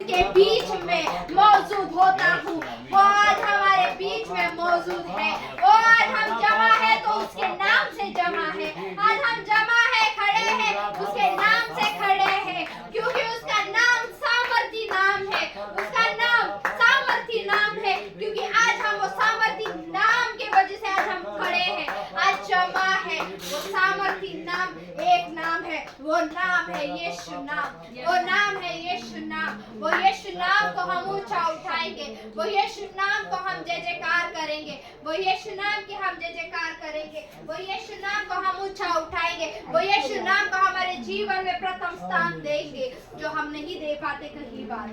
के बीच में मौजूद होता हूँ। वो आज हमारे बीच में मौजूद है। वो आज हम जमा है तो उसके नाम से जमा है। आज हम जमा है, खड़े हैं, उसके नाम से खड़े हैं, क्योंकि उसका नाम सामर्थी नाम है। उसका नाम सामर्थी नाम है, क्योंकि आज हम वो सामर्थी नाम के वजह से आज हम खड़े हैं, आज जमा है। वो सामर्थी नाम एक नाम है, वो नाम है यीशु नाम। वो नाम है यीशु नाम। वो यीशु नाम को हम ऊंचा उठाएंगे। वो यीशु नाम को हम जय जयकार करेंगे। वो यीशु नाम की हम जय जयकार करेंगे। वो यीशु नाम को हम ऊंचा उठाएंगे। वो यीशु नाम को हमारे जीवन में प्रथम स्थान देंगे, जो हम नहीं दे पाते कई बार।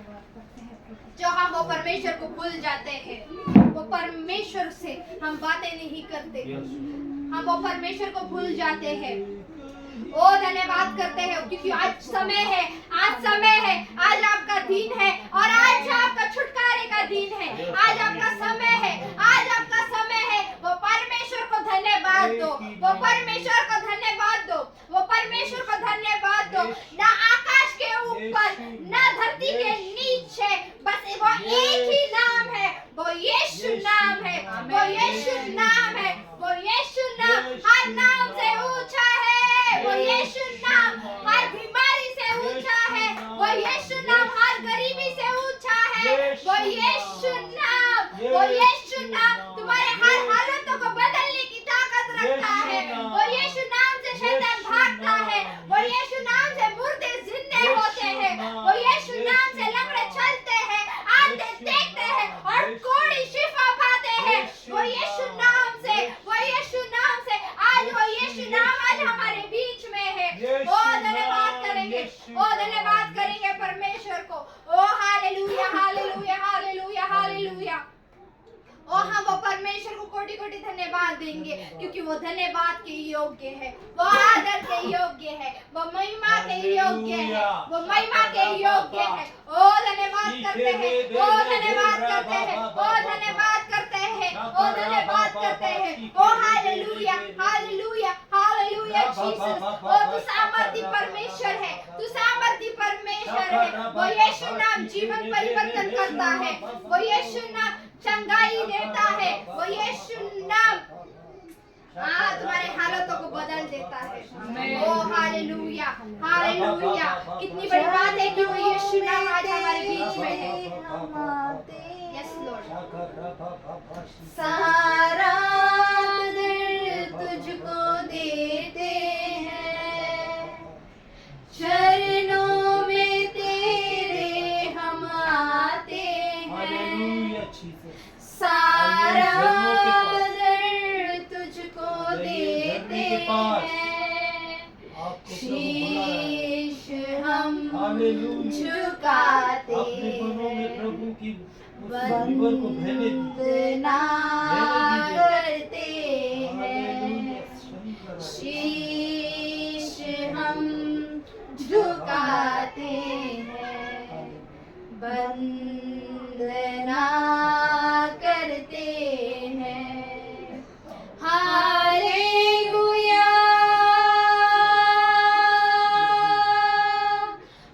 जो हम वो परमेश्वर को भूल जाते हैं, वो परमेश्वर से हम बातें नहीं करते, हम वो परमेश्वर को भूल जाते हैं। ओ धन्यवाद करते हैं, क्योंकि आज समय है, आज समय है, आज आपका दिन है और आज आपका छुटकारे का दिन है। आज आपका समय है, आज आपका समय है। वो परमेश्वर को धन्यवाद दो, वो परमेश्वर को धन्यवाद दो, वो परमेश्वर को धन्यवाद दो। ना आकाश के ऊपर, ना धरती के नीचे, बस वो एक ही नाम है, वो यीशु नाम है। वो यीशु नाम है। वो यीशु नाम हर नाम से ऊंचा है। वो यीशु नाम हर बीमारी से ऊंचा है। वो यीशु नाम हर गरीबी से ऊंचा है। वो यीशु नाम, वो यीशु नाम तुम्हारे हर हालतों को बदलने की ताकत रखता है। वो यीशु नाम से शैतान भागता है। वो यीशु नाम से मुर्दे जिंदे होते हैं। वो यीशु नाम से लंगड़े चलते हैं, आंधे देखते हैं और कोढ़ी शिफा पाते हैं। वो यीशु नाम से, वो यीशु नाम से आज वो यीशु नाम आज हमारे बीच में है। ओ धन्यवाद करेंगे, ओ धन्यवाद करेंगे परमेश्वर को। ओ हालेलुया, हालेलुया, हालेलुया, हालेलुया। ओ हम वो परमेश्वर को कोटि कोटि धन्यवाद देंगे, क्योंकि वो धन्यवाद के योग्य है, वो आदर के योग्य है, वो महिमा के योग्य है, वो महिमा के योग्य है। ओ धन्यवाद करते हैं, ओ धन्यवाद करते हैं, ओ धन्यवाद करते हैं, ओ धन्यवाद करते हैं। ओ हालेलुया, हालेलुया, हालेलुया जीसस। ओ तू सामर्थी परमेश्वर है, तू सामर्थी परमेश्वर है। वो यीशु नाम जीवन परिवर्तन करता है। वो यीशु नाम चंगाई देता है। वो यीशु नाम तुम्हारे हालतों को बदल देता है। Oh hallelujah, hallelujah. कितनी बड़ी बात है कि वो यीशु नाम आज हमारे बीच में है। Yes Lord. सारा दर्द तुझको देते हैं, चरणों में तेरे हम आते हैं। सारा दर्द तुझको देते हैं, शीश हम झुकाते हैं, वंदना करते हैं, शीश हम झुकाते हैं, वंदना करते हैं। हालेलुया,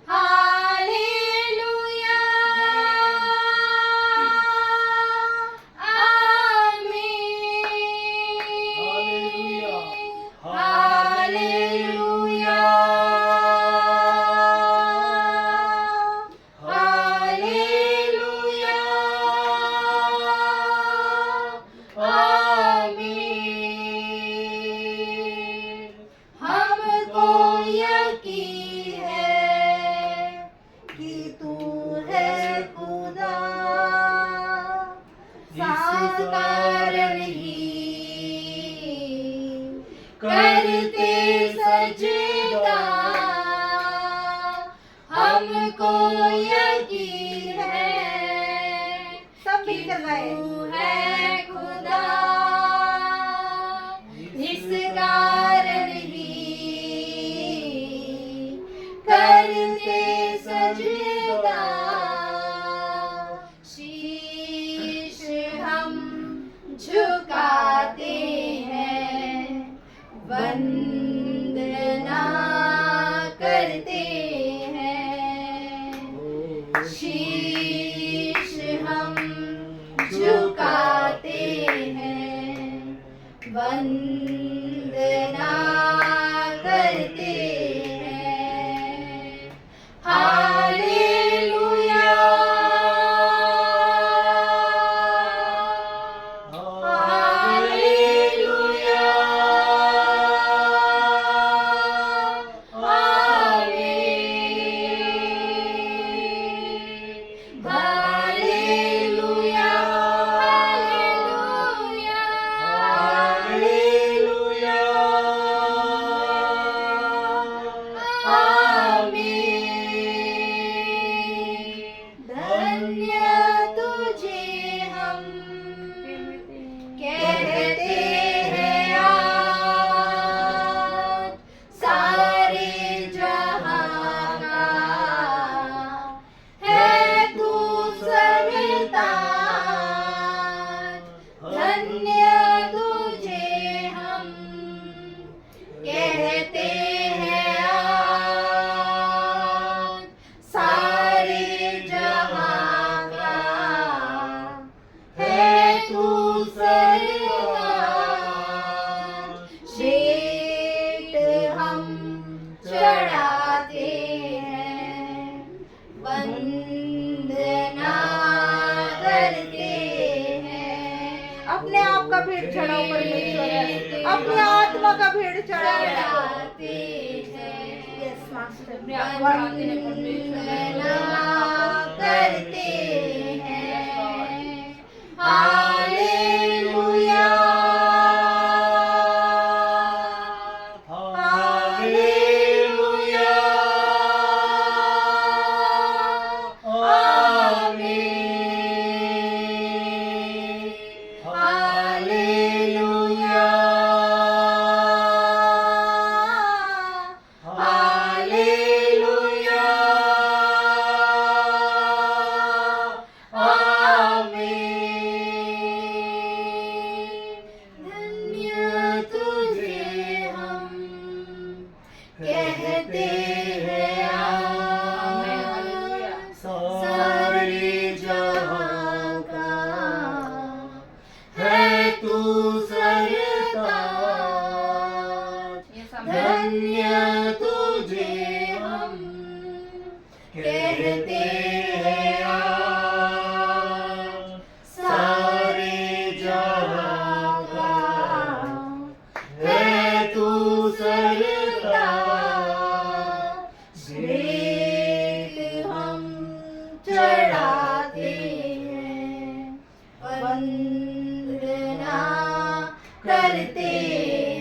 हालेलुया, आमीन। हालेलुया, हालेलुया, आमीन। हमको यकीन है कि तू है खुदा, साकार नहीं करते सजदा। हमको यकीन है सब मिलकर गाए, तू है खुदा, इस कारण ही करते सजदा। शीश हम झुकाते हैं, वंदना करते हैं, शीश शीश हम झुकाते हैं, वंदना करते हैं। हालेलुया, हालेलुया, हालेलुया, हालेलुया, आमीन। धन्य तुझे हम कहते हैं आज, सारे जहां का है तू सरताज। धन्य तुझे हम कहते हैं आज, सारे जहां का है तू सरताज। भेंट हम चढ़ाते हैं, वंदना करते हैं। अपने आप का भेंट चढ़ाओ परमेश्वर, अपनी आत्मा का भेंट चढ़ाओ। चढ़ाते हैं, यस मास्टर, वंदना करते हैं। हालेलुया, हालेलुया, आमीन। हालेलुया, हालेलुया, आमीन। धन्य तुझे हम कहते हैं आज, सारे जहां का है तू सरताज। धन्य तुझे हम कहते हैं आज, सारे जहां का है तू सरताज। भेंट हम चढ़ाते हैं, वंदना करते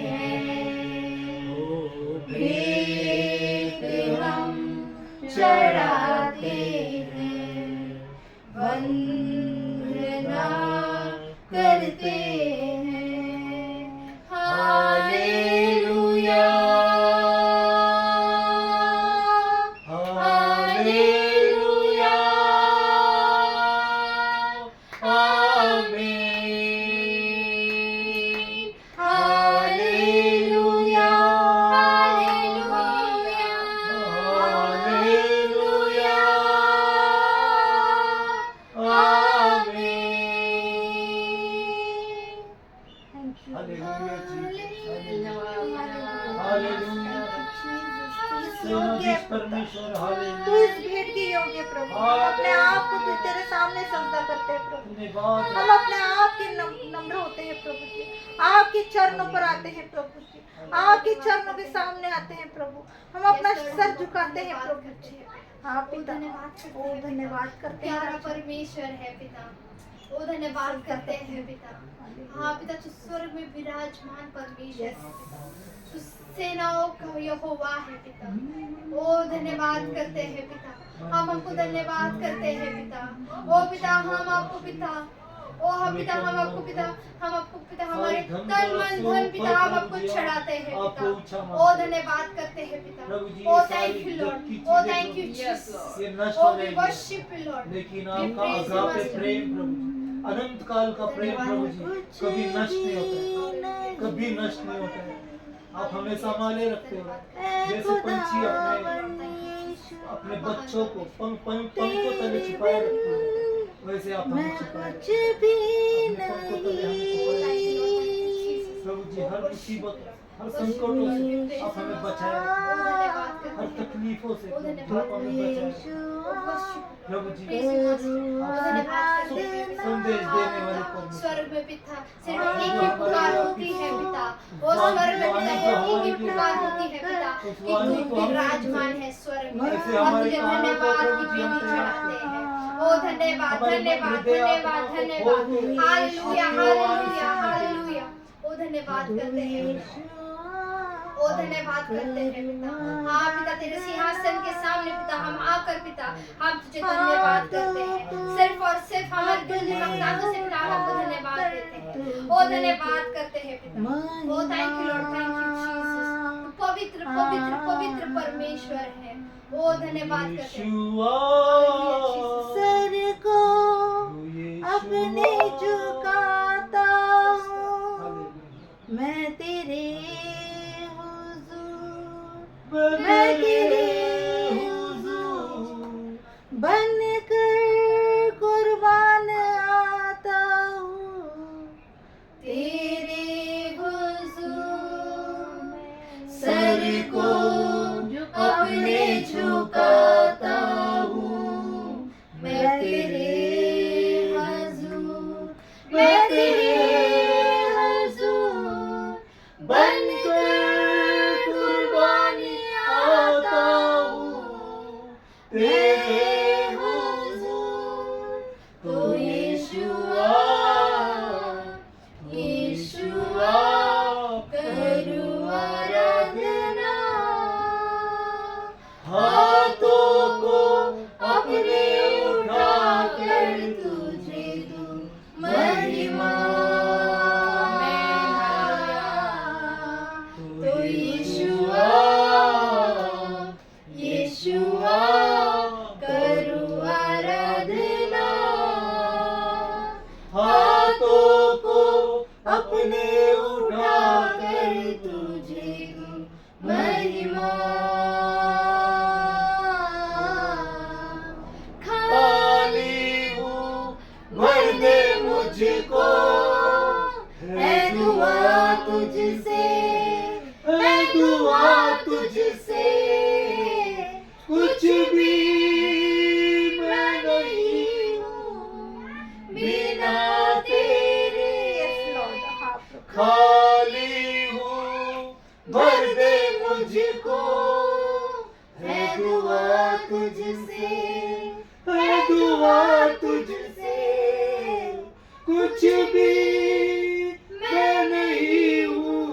हैं। भेंट हम चढ़ाते हैं, वंदना करते हैं। हालेलुया, हालेलुया, आमीन। हालेलुया, हालेलुया, आमीन। Thank you. Hallelujah hallelujah. योग्य परमेश्वर, तू हालेलुया। इस भेंट के योग्य प्रभु। हम अपने आप को तेरे सामने सजदा करते हैं प्रभु। धन्यवाद। हम अपने आप के नम्र होते हैं प्रभु जी, आपके चरणों पर आते हैं प्रभु जी, आपके चरणों के सामने आते हैं प्रभु। हम अपना सर झुकाते हैं प्रभु जी। हाँ पिता, ओ धन्यवाद करते हैं प्यारा परमेश्वर है पिता, ओ धन्यवाद करते हैं पिता। हाँ पिता, तू स्वर्ग में विराजमान परमेश्वर है पिता, तू सेनाओं का यहोवा है पिता। ओ धन्यवाद करते हैं पिता, हम आपको धन्यवाद करते हैं पिता। ओ पिता, हम आपको पिता, ओ हम पिता, हम आपको पिता, हम आपको पिता, हमारे तन मन धन पिता हम आपको चढ़ाते हैं पिता। ओ धन्यवाद करते हैं पिता। Oh thank you Lord, oh thank you Jesus, ये नष्ट ओ हो वी जाएगी, वर्शिप यू लॉर्ड। लेकिन आपका अगापे प्रेम प्रभु जी, अनंत काल का प्रेम प्रभु जी कभी नष्ट नहीं होता है, कभी नष्ट नहीं होता है। आप हमें संभाले रखते हो जैसे पंछी अपने अपने बच्चों को पंखों तले छिपाए रखती है, वैसे आप हमें छिपाए कुछ भी अपने पंखों तले हमें छिपाए रखिए। प्रभु जी, हर मुसीबत, हर संकटों से आप हमें बचाए, हर तकलीफों से आप हमें बचाए। प्रभु जी, संदेश देने वाले परमेश्वर, स्वर्ग में पिता सिर्फ एक ही पुकार होती है पिता, वो स्वर्ग में पिता एक ही पुकार होती है पिता कि तू विराजमान है स्वर्ग में, और तुझे धन्यवाद की बेली चढ़ाते हैं। ओ धन्यवाद धन्यवाद धन्यवाद धन्यवाद, हालेलुया हालेलुया हालेलुया। ओ धन्यवाद करते हैं, ओ धन्यवाद करते हैं पिता। हाँ पिता, तेरे सिंहासन के सामने पिता हम आकर पिता हम तुझे धन्यवाद करते हैं, सिर्फ और सिर्फ हमारे दिल दिमाग से पिता आपको धन्यवाद देते हैं। ओ धन्यवाद करते हैं पिता। Oh thank you Lord, thank you Jesus, तू पवित्र पवित्र पवित्र परमेश्वर है। ओ धन्यवाद करते हैं। सर को अपने झुकाता हूँ मैं तेरे मैं तेरे बनकर कुर्बान आता हूँ तेरे हुजूर, सर को अपने झुकाता हूँ मैं तेरे हुजूर, मैं तेरे हुजूर बनकर तेरे हुजूर। तो यीशुआ यीशुआ करूं आराधना, हाथों को अपने उठाकर तुझे दूं महिमा। तो यीशुआ यीशुआ करूं आराधना, हाथों को अपने उठाकर तुझे दूं महिमा। खाली हूँ भर दे मुझको, है दुआ तुझसे, है दुआ तुझसे, कुछ भी मैं नहीं हूँ बिना तेरे। खाली हूँ भर दे मुझको, है दुआ तुझसे, है दुआ तुझसे, कुछ भी मैं नहीं हूँ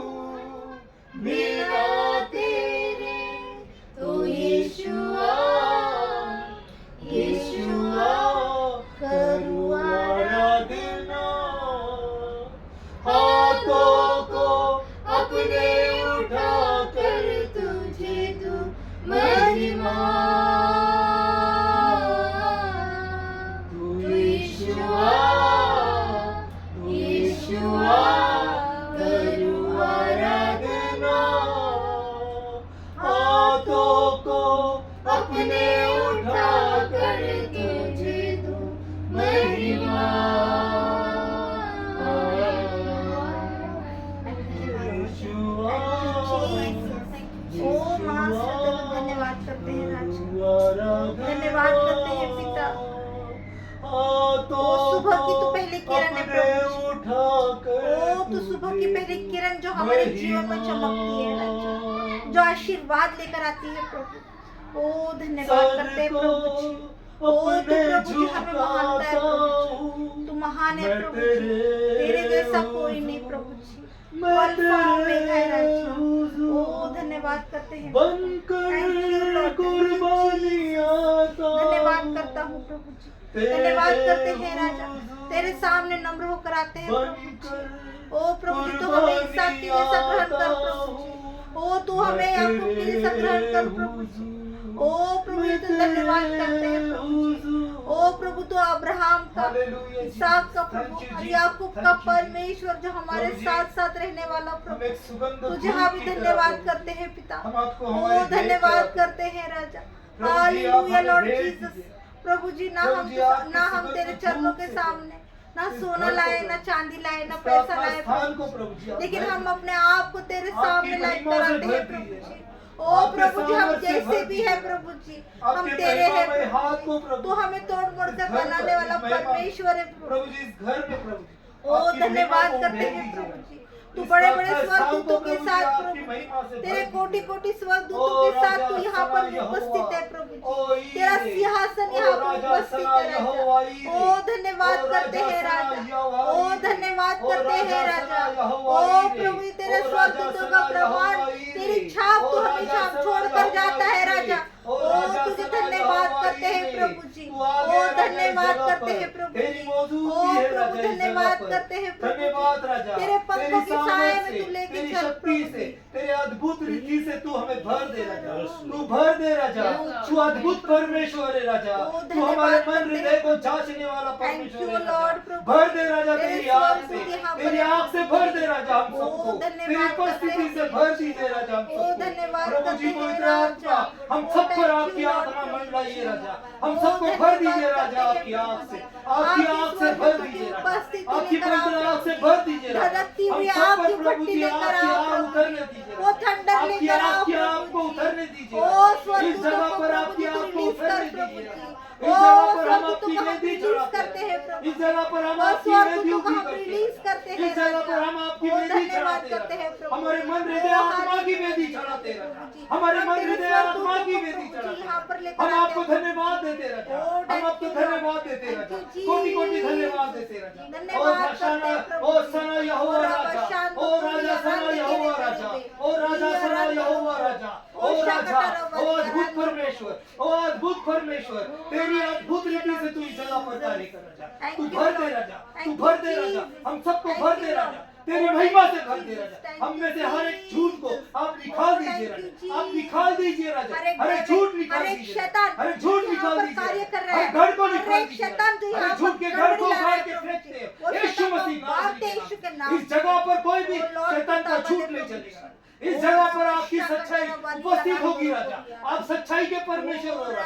बिना तेरे। तो यीशुआ यीशुआ करूं आराधना, हाथों को अपने उठाकर तुझे दूं महिमा। तू यीशुआ यीशुआ करूं आराधना, हाथों को अपने उठाकर तुझे दूं महिमा। धन्यवाद करते हैं राजा, धन्यवाद करते हैं पिता। सुबह की तू पहली किरण है प्रभु, ओ तू सुबह की पहली किरण जो हमारे जीवन में चमकती है राजा, जो आशीर्वाद लेकर आती है प्रभु। ओ धन्यवाद करते हैं प्रभु जी। ओ तू प्रभु जी हमें महानता है प्रभु जी, तू महान है प्रभु जी, तेरे जैसा कोई नहीं प्रभु जी। अल्फा ओमेगा है राजा। ओ धन्यवाद करते हैं, धन्यवाद करता हूँ प्रभु जी, धन्यवाद करते हैं राजा। तेरे सामने नम्र होकर आते हैं प्रभु जी। ओ प्रभु जी, तू हमें इंसान के जैसा ग्रहण कर प्रभु जी। ओ तू हमें याकूब के जैसा ग्रहण कर प्रभु जी। ओ प्रभु जी, तू धन्यवाद करते हैं प्रभु जी। ओ प्रभु, तू अब्राहम का, इसहाक का प्रभु, याकूब का परमेश्वर, जो हमारे साथ साथ रहने वाला प्रभु, तुझे हम भी धन्यवाद करते हैं पिता। ओ धन्यवाद करते हैं राजा। हालेलुया लॉर्ड भेज जीसस। दीजिए। प्रभु जी ना प्रभु हम जी, आपके ना हम समझ तेरे में चरणों झूठ के से सामने ना इस सोना घर को लाए, प्रभु ना चांदी लाए, ना इसका पैसा अपना लाए स्थान को प्रभु प्रभु जी आप लेकिन भर हम दीजिए। अपने आप को तेरे आपकी सामने लायक महिमा से कराते हैं भर प्रभु दीजिए। जी। ओ आपके प्रभु जी हम सामर्थ से जैसे भर भी है दीजिए। प्रभु जी, हम आपके तेरे हैं महिमामय प्रभु हाथ को जी। प्रभु तू हमें तोड़ मोड़ इस कर घर बनाने पर, वाला इस महिमा- परमेश्वर है प्रभु जी इस घर में प्रभु जी ओ आपकी धन्यवाद महिमा को करते भेज हैं दीजिए। प्रभु जी। तू इस बड़े बड़े स्थान को स्वर्गदूतों के प्रभु जी साथ आपकी प्रभु महिमा से तेरे भर कोटि दीजिए। कोटि ओ स्वर्गदूतों के साथ राजा तू यहाँ पर सना उपस्थित है यहोवा, प्रभु ओ जी। तेरा ईरे, सिंहासन ओ यहाँ पर राजा उपस्थित सना है यहोवा राजा। ईरे, ओ धन्यवाद ओ करते हैं राजा सना राजा। यहोवा ओ ईरे, धन्यवाद ओ करते हैं राजा राजा। सना यहोवा ओ ईरे, प्रभु जी तेरे ओ राजा स्वर्गदूतों का सना प्रभाव यहोवा ईरे, तेरी छाप ओ तू राजा हमेशा सना छोड़ कर यहोवा जाता है ईरे, राजा। ओ ओ राजा तुझे सना धन्यवाद यहोवा करते हैं ईरे, प्रभु जी। तू आ ओ गया राजा इस धन्यवाद जगह करते पर। हैं प्रभु तेरी जी। मौजूदगी ओ है प्रभु राजा इस जगह धन्यवाद पर। करते हैं प्रभु धन्यवाद जी। राजा तेरे पंखों तेरी की साए सामर्थ में से, तू लेके तेरी चल शक्ति प्रभु से, जी। तेरे अद्भुत रीति से तू हमें भर दे राजा। तू भर दे राजा। तू अद्भुत परमेश्वर है राजा। ओ तू हमारे धन्यवाद मन करते हृदय हैं। को जांचने वाला Thank परमेश्वर you, है राजा। Lord, प्रभु। भर दे राजा तेरे तेरी आग से, स्वर्ग यहाँ पर तेरी है। आग से भर दे राजा हम ओ सबको। धन्यवाद तेरी करते उपस्थिति हैं। से भर दीजिए राजा हम ओ सबको। धन्यवाद प्रभु जी करते को हैं इतना राजा। आत्मा हम ओ सब पर thank आपकी you, Lord, आत्मा प्रभु मंडराइए जी। राजा। हम ओ सबको भर धन्यवाद दीजिए राजा करते आपकी हैं आग प्रभु से। जी। आपकी आपकी आग से भर स्वर्ग दीजिए की राजा। उपस्थिति आपकी लेकर आओ पवित्र आग से प्रभु भर जी। दीजिए राजा। धड़कती हम हुई सब आग पर की प्रभु भट्टी जी लेकर आपकी आओ आग प्रभु उतरने जी। दीजिए वो राजा। थंडर आपकी लेकर आओ आपकी आग प्रभु को जी। उतरने दीजिए ओ राजा। इस स्वर्गदूतों जगह को पर प्रभु आपकी जी आग को रिलीज उतरने कर प्रभु दीजिए जी। राजा। ओ इस जगह पर हम स्वर्गदूतों आपकी को हम वेदी रिलीज चढ़ाते करते हैं हैं। प्रभु इस जगह पर हम ओ आपकी वेदी स्वर्गदूतों को उभी हम करते रिलीज हैं। करते हैं इस जगह पर राजा। हम आपकी ओ वेदी धन्यवाद चढ़ाते करते हैं हैं। प्रभु हमारे जी। मन ओ हृदय आत्मा की हालेलुया वेदी चढ़ाते हैं प्रभु राजा। जी। हमारे हम मन तेरे हृदय आत्मा स्वर्गदूतों की को वेदी प्रभु जी चढ़ाते यहाँ पर हैं। लेकर हम आते आपको हैं। धन्यवाद देते राजा। ओ, हम आपको thank you, धन्यवाद Lord. देते Thank राजा। you, कोटि कोटि Jesus. धन्यवाद देते राजा। ओ धन्यवाद करते सना हैं प्रभु ओ जी। सना यहोवा ओ राजा। रबशान ओ राजा सना यहोवा राजा। ओ राजा सना यहोवा राजा। ओ राजा ओ अद्भुत परमेश्वर। ओ अद्भुत परमेश्वर। तेरी अद्भुत रीति से तू इस जगह पर कार्य कर राजा। तू भर दे राजा। तू भर दे राजा। हम सबको भर दे राजा। तेरी महिमा से भर दे राजा। हम में से हर एक झूठ को आप निकाल दीजिए राजा। आप निकाल दीजिए राजा। हर एक झूठ निकाल हर एक दीजिए। शैतान हर एक झूठ जो निकाल यहाँ पर दीजिए। कार्य कर रहा हर है। घर को हर निकाल एक दीजिए। शैतान जो हर यहाँ झूठ पर के घर को गड़बड़ी ला रहा उखाड़ है के प्रभु फेंकते जी। हैं। वो यीशु शैतान को मसीह नाम मारते के यीशु के नाम। नाम इस जगह पर कोई भी ओ लॉर्ड शैतान का पिता झूठ बने नहीं प्रभु चलेगा। जी। इस ओ जगह पर आपकी रबशान सच्चाई बने उपस्थित होगी बने राजा। बने आप सच्चाई के परमेश्वर हो राजा।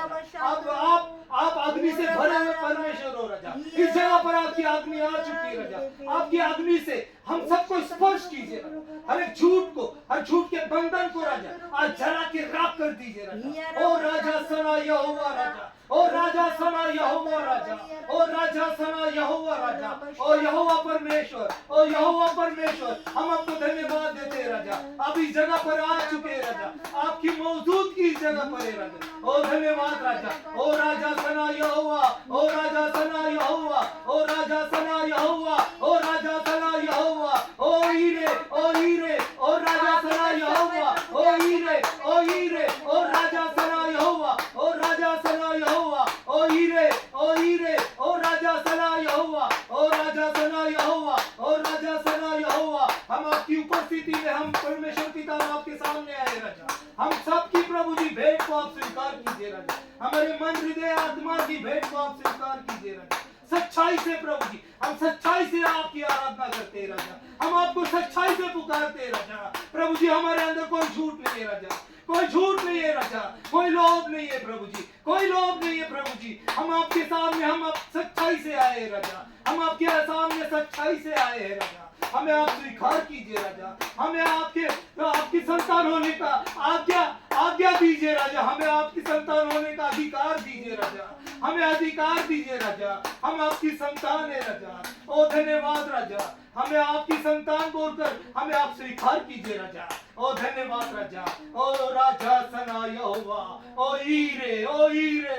आप अग्नि से भरे हुए परमेश्वर हो राजा। इस जगह पर आपकी अग्नि आ चुकी है राजा। आपकी अग्नि से हम सबको स्पर्श कीजिए राजा। हर एक झूठ को, हर झूठ के बंधन को राजा आज जला के राख कर दीजिए राजा। ओ राजा सना यहोवा राजा। ओ राजा सना यहोवा राजा। ओ राजा सना यहोवा राजा। ओ यहोवा परमेश्वर। ओ यहोवा परमेश्वर। हम आपको धन्यवाद देते हैं राजा। आप इस जगह पर आ चुके हैं राजा। आपकी मौजूदगी इस जगह पर है राजा। ओ धन्यवाद राजा। ओ राजा सना यहोवा। ओ राजा सना यहोवा। ओ राजा सना यहोवा। ओ राजा सना यहोवा। ओ हीरे ओ हीरे ओ राजा सना यहोवा। ओ हीरे ओ हीरे ओ राजा सना यहोवा। ओ राजा सना यहोवा। ओ हीरे ओ हीरे ओ राजा सना यहोवा। ओ राजा सना यहोवा। ओ राजा सना यहोवा। हम आपकी उपस्थिति में हम परमेश्वर पिता आपके सामने आए राजा। हम सबकी प्रभु जी भेंट को आप स्वीकार कीजिए राजा। हमारे मन हृदय आत्मा की भेंट को आप स्वीकार कीजिए राजा। सच्चाई से प्रभु जी हम सच्चाई से आपकी आराधना करते हैं राजा। हम आपको सच्चाई से पुकारते हैं राजा। प्रभु जी हमारे अंदर कोई झूठ नहीं है राजा। कोई झूठ नहीं है राजा। कोई लोभ नहीं है प्रभु जी। कोई लोभ नहीं है प्रभु जी। हम आपके सामने हम आप सच्चाई से आए हैं राजा। हम आपके सामने सच्चाई से आए हैं राजा। हमें आप स्वीकार कीजिए राजा। हमें आपकी संतान होने का आज्ञा दीजिए राजा। हमें आपकी संतान होने का अधिकार दीजिए राजा। हमें अधिकार दीजिए राजा। हम आपकी संतान है राजा। ओ धन्यवाद राजा। हमें आपकी संतान बोलकर हमें आप स्वीकार कीजिए राजा। ओ धन्यवाद राजा। ओ राजा सना यहोवा। ओ ईरे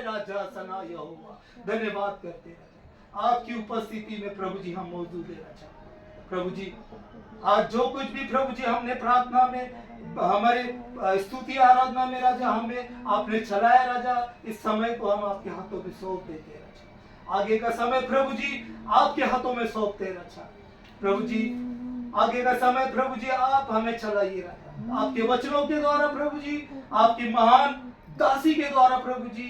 राजा सना यहोवा। धन्यवाद करते राजा। आपकी उपस्थिति में प्रभु जी हम मौजूद है राजा। प्रभु जी आज जो कुछ भी प्रभु जी हमने प्रार्थना में हमारे स्तुति आराधना में राजा हमें आपने चलाया राजा। इस समय को हम आपके हाथों में सौंप देते हैं राजा। आगे का समय प्रभु जी आपके हाथों में सौंपते हैं राजा। प्रभु जी आगे का समय प्रभु जी आप हमें चलाइए राजा। आपके वचनों के द्वारा प्रभु जी आपकी महान दासी के द्वारा प्रभु जी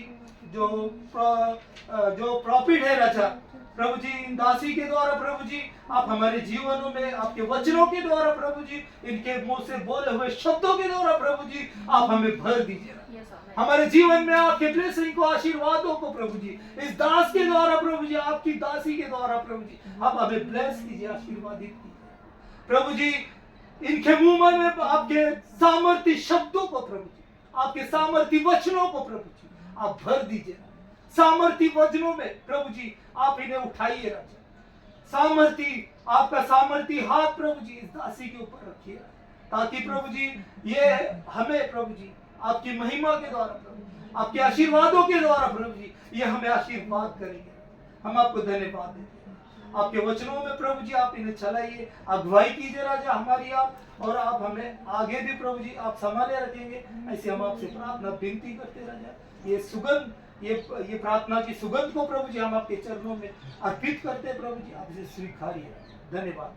जो प्रॉफिट है राजा प्रभु जी इन दासी के द्वारा प्रभु जी आप हमारे जीवनों में आपके वचनों के द्वारा प्रभु जी इनके मुंह से बोले हुए शब्दों के द्वारा प्रभु जी आप हमें भर दीजिए हमारे जीवन में आपके ब्लेसिंग को आशीर्वादों को प्रभु जी इस दास के द्वारा प्रभु जी आपकी दासी के द्वारा प्रभु जी आप हमें ब्लेस कीजिए आशीर्वादित कीजिए प्रभु जी इनके मुंह में आपके सामर्थ्य शब्दों को प्रभु जी आपके सामर्थ्य वचनों को प्रभु जी आप भर दीजिए सामर्थ्य वचनों में प्रभु जी आप इन्हें उठाइए राजा सामर्थ्य आपका सामर्थ्य हाथ प्रभु जी इस दासी के ऊपर रखिए ताकि प्रभु जी ये हमें प्रभु जी आपकी महिमा के द्वारा प्रभु आपके आशीर्वादों के द्वारा प्रभु जी ये हमें आशीर्वाद करेंगे हम आपको धन्यवाद देते हैं आपके वचनों में प्रभु जी आप इन्हें चलाइए अगुवाई कीजिए राजा हमारी आप और आप हमें आगे भी प्रभु जी आप संभाले रखेंगे ऐसे हम आपसे प्रार्थना विनती करते राजा ये सुगंध ये प्रार्थना की सुगंध को प्रभु जी हम आपके चरणों में अर्पित करते हैं प्रभु जी आप इसे स्वीकारिए धन्यवाद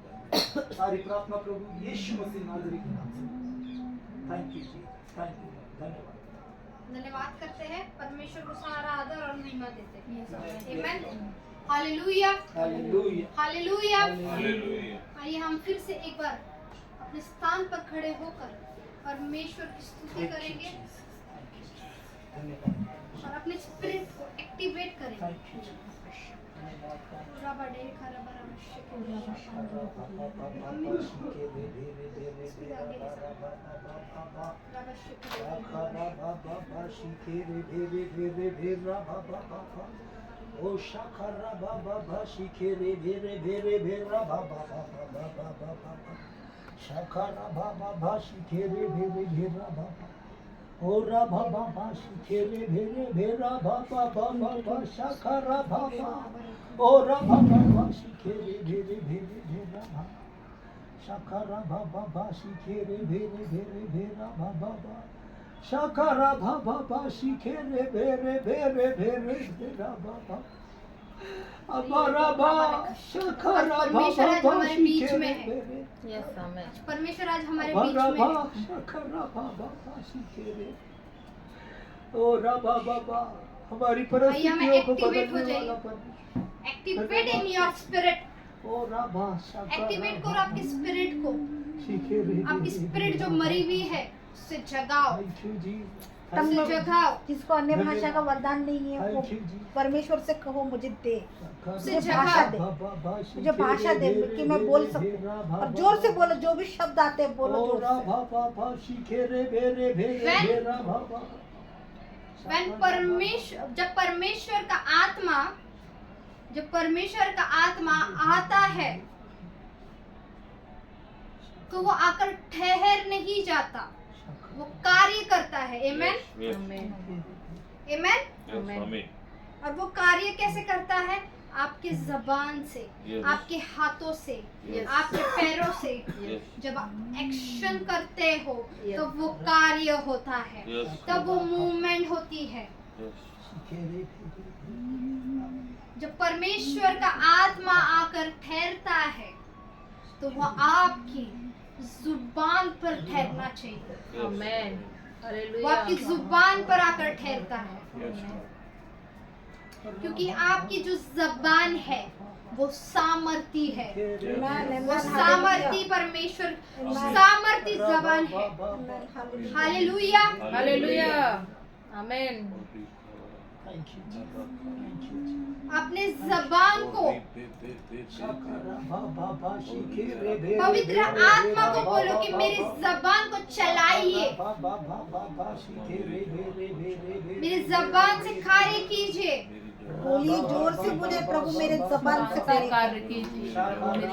सारी प्रार्थना प्रभु यीशु मसीह नाज़री के नाम से थैंक यू जी थैंक यू धन्यवाद करते हैं परमेश्वर को सारा आदर और महिमा देते हैं आमीन हालेलुया हालेलुया हालेलुया हालेलुया। आइए हम फिर से एक बार अपने स्थान पर खड़े होकर परमेश्वर की स्तुति करेंगे और अपने स्पिरिट को एक्टिवेट करेंगे ओ शाखरा बाबा भाषी खेरे भेरे भेरे भेरा बाबा बाबा बाबा शाखरा बाबा भाषी खेरे भेरे भेरा बाबा ओ रा बाबा भाषी खेरे भेरे भेरा बाबा बाबा शाखरा बाबा ओ रा बाबा भाषी खेरे भेरे भेरे भेरा बाबा शाखरा बाबा भाषी खेरे भेरे भेरे भेरा बाबा शाखरा बाबा भाषी खेरे भेरे भेरे भेरे भेरा बाबा अबारा बा शाखरा परमेश्वर आज बाबा हमारे भाषी बीच खेरे में है। भेरे परमेश्वर आज हमारे बीच में है हमारी आइए हमें परिस्थितियों को एक्टिवेट हो बदलने जाइए। वाला परमेश्वर एक्टिवेट इन योर स्पिरिट ओ राबा शाखरा एक्टिवेट करो आपके स्पिरिट को सीखे रे आपकी स्पिरिट जो मरी हुई है उससे जगाओ थैंक यू जी तब उससे जगाओ जिसको अन्य भाषा का वरदान नहीं है वो थैंक यू जी परमेश्वर से कहो मुझे दे उससे मुझे जगाओ। भाषा दे मुझे भाषा दे कि मैं बोल सकूं और जोर से बोलो जो भी शब्द आते हैं बोलो जोर से When जब परमेश्वर का आत्मा आता है तो वो आकर ठहर नहीं जाता वो कार्य करता है आमेन आमेन और वो कार्य कैसे करता है आपके जबान से Yes. आपके हाथों से Yes. आपके पैरों से जब आप एक्शन करते हो तो वो कार्य होता है तब वो मूवमेंट होती है जब परमेश्वर का आत्मा आकर ठहरता है तो वो आपकी जुबान पर ठहरना चाहिए आमेन वो आपकी जुबान पर आकर ठहरता है क्योंकि आपकी जो जबान है वो सामर्थी है वो सामर्थी परमेश्वर सामर्थी जबान है हालेलुया हालेलुया आमेन अपने जबान को पवित्र आत्मा को बोलो कि मेरी जबान को चलाइए मेरी जबान से कार्य कीजिए बोलिए जोर से बोले प्रभु मेरे जबान से कार्य कार्य कीजिए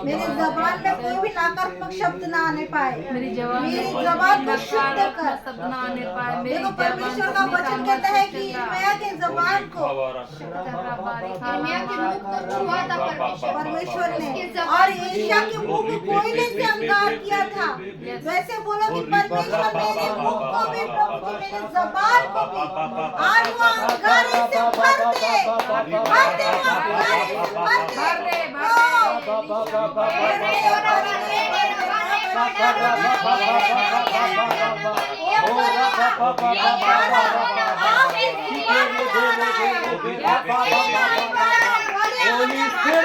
मेरे जबान में कोई भी नकारात्मक शब्द ना आने पाए मेरी जबान मेरी में जबान को शुद्ध नकारात्मक कर शब्द ना आने पाए मेरी देखो जबान परमेश्वर का वचन कहता है कि यिर्मयाह के जबान को यिर्मयाह के मुख को छुआ था परमेश्वर ने उसके जबान और को एशिया के मुंह को कोयले से अंगार किया था वैसे बोलो कि परमेश्वर मेरे मुख को भी प्रभु जी मेरे जबान को भी आज वो अंगारे से भर दे भर दे वो अंगारे से भर दे Holy Spirit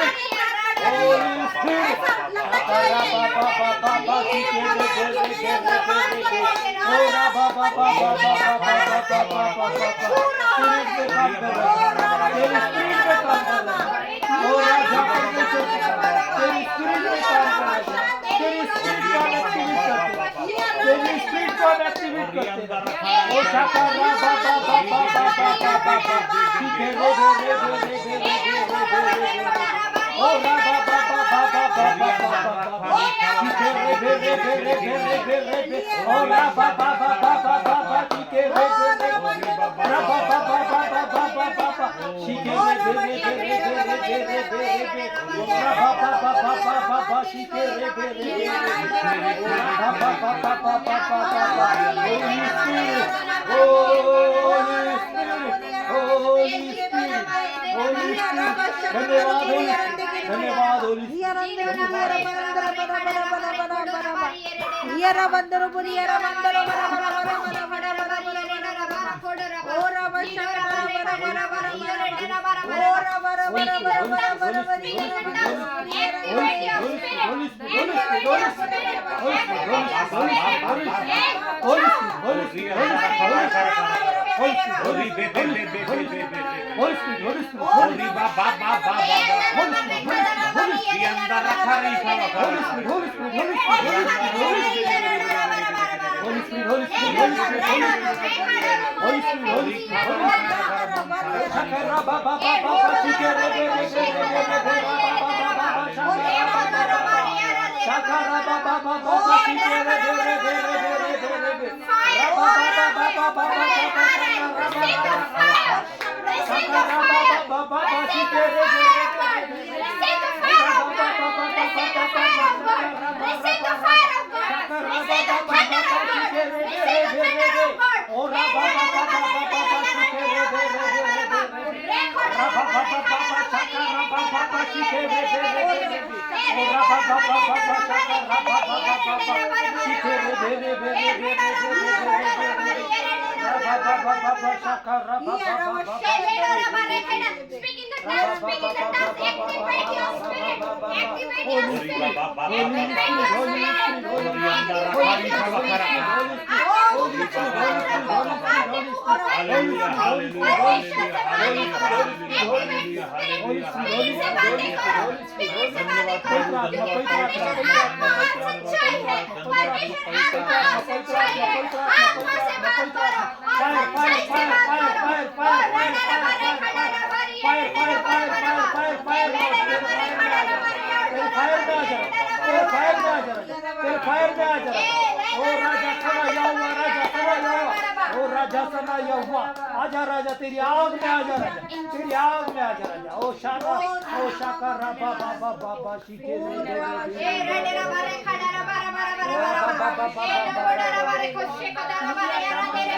आजा राजा, तेरी आग में आजा राजा, तेरी आग में आजा राजा। ओ शाका रबा बाबा बाबा शिके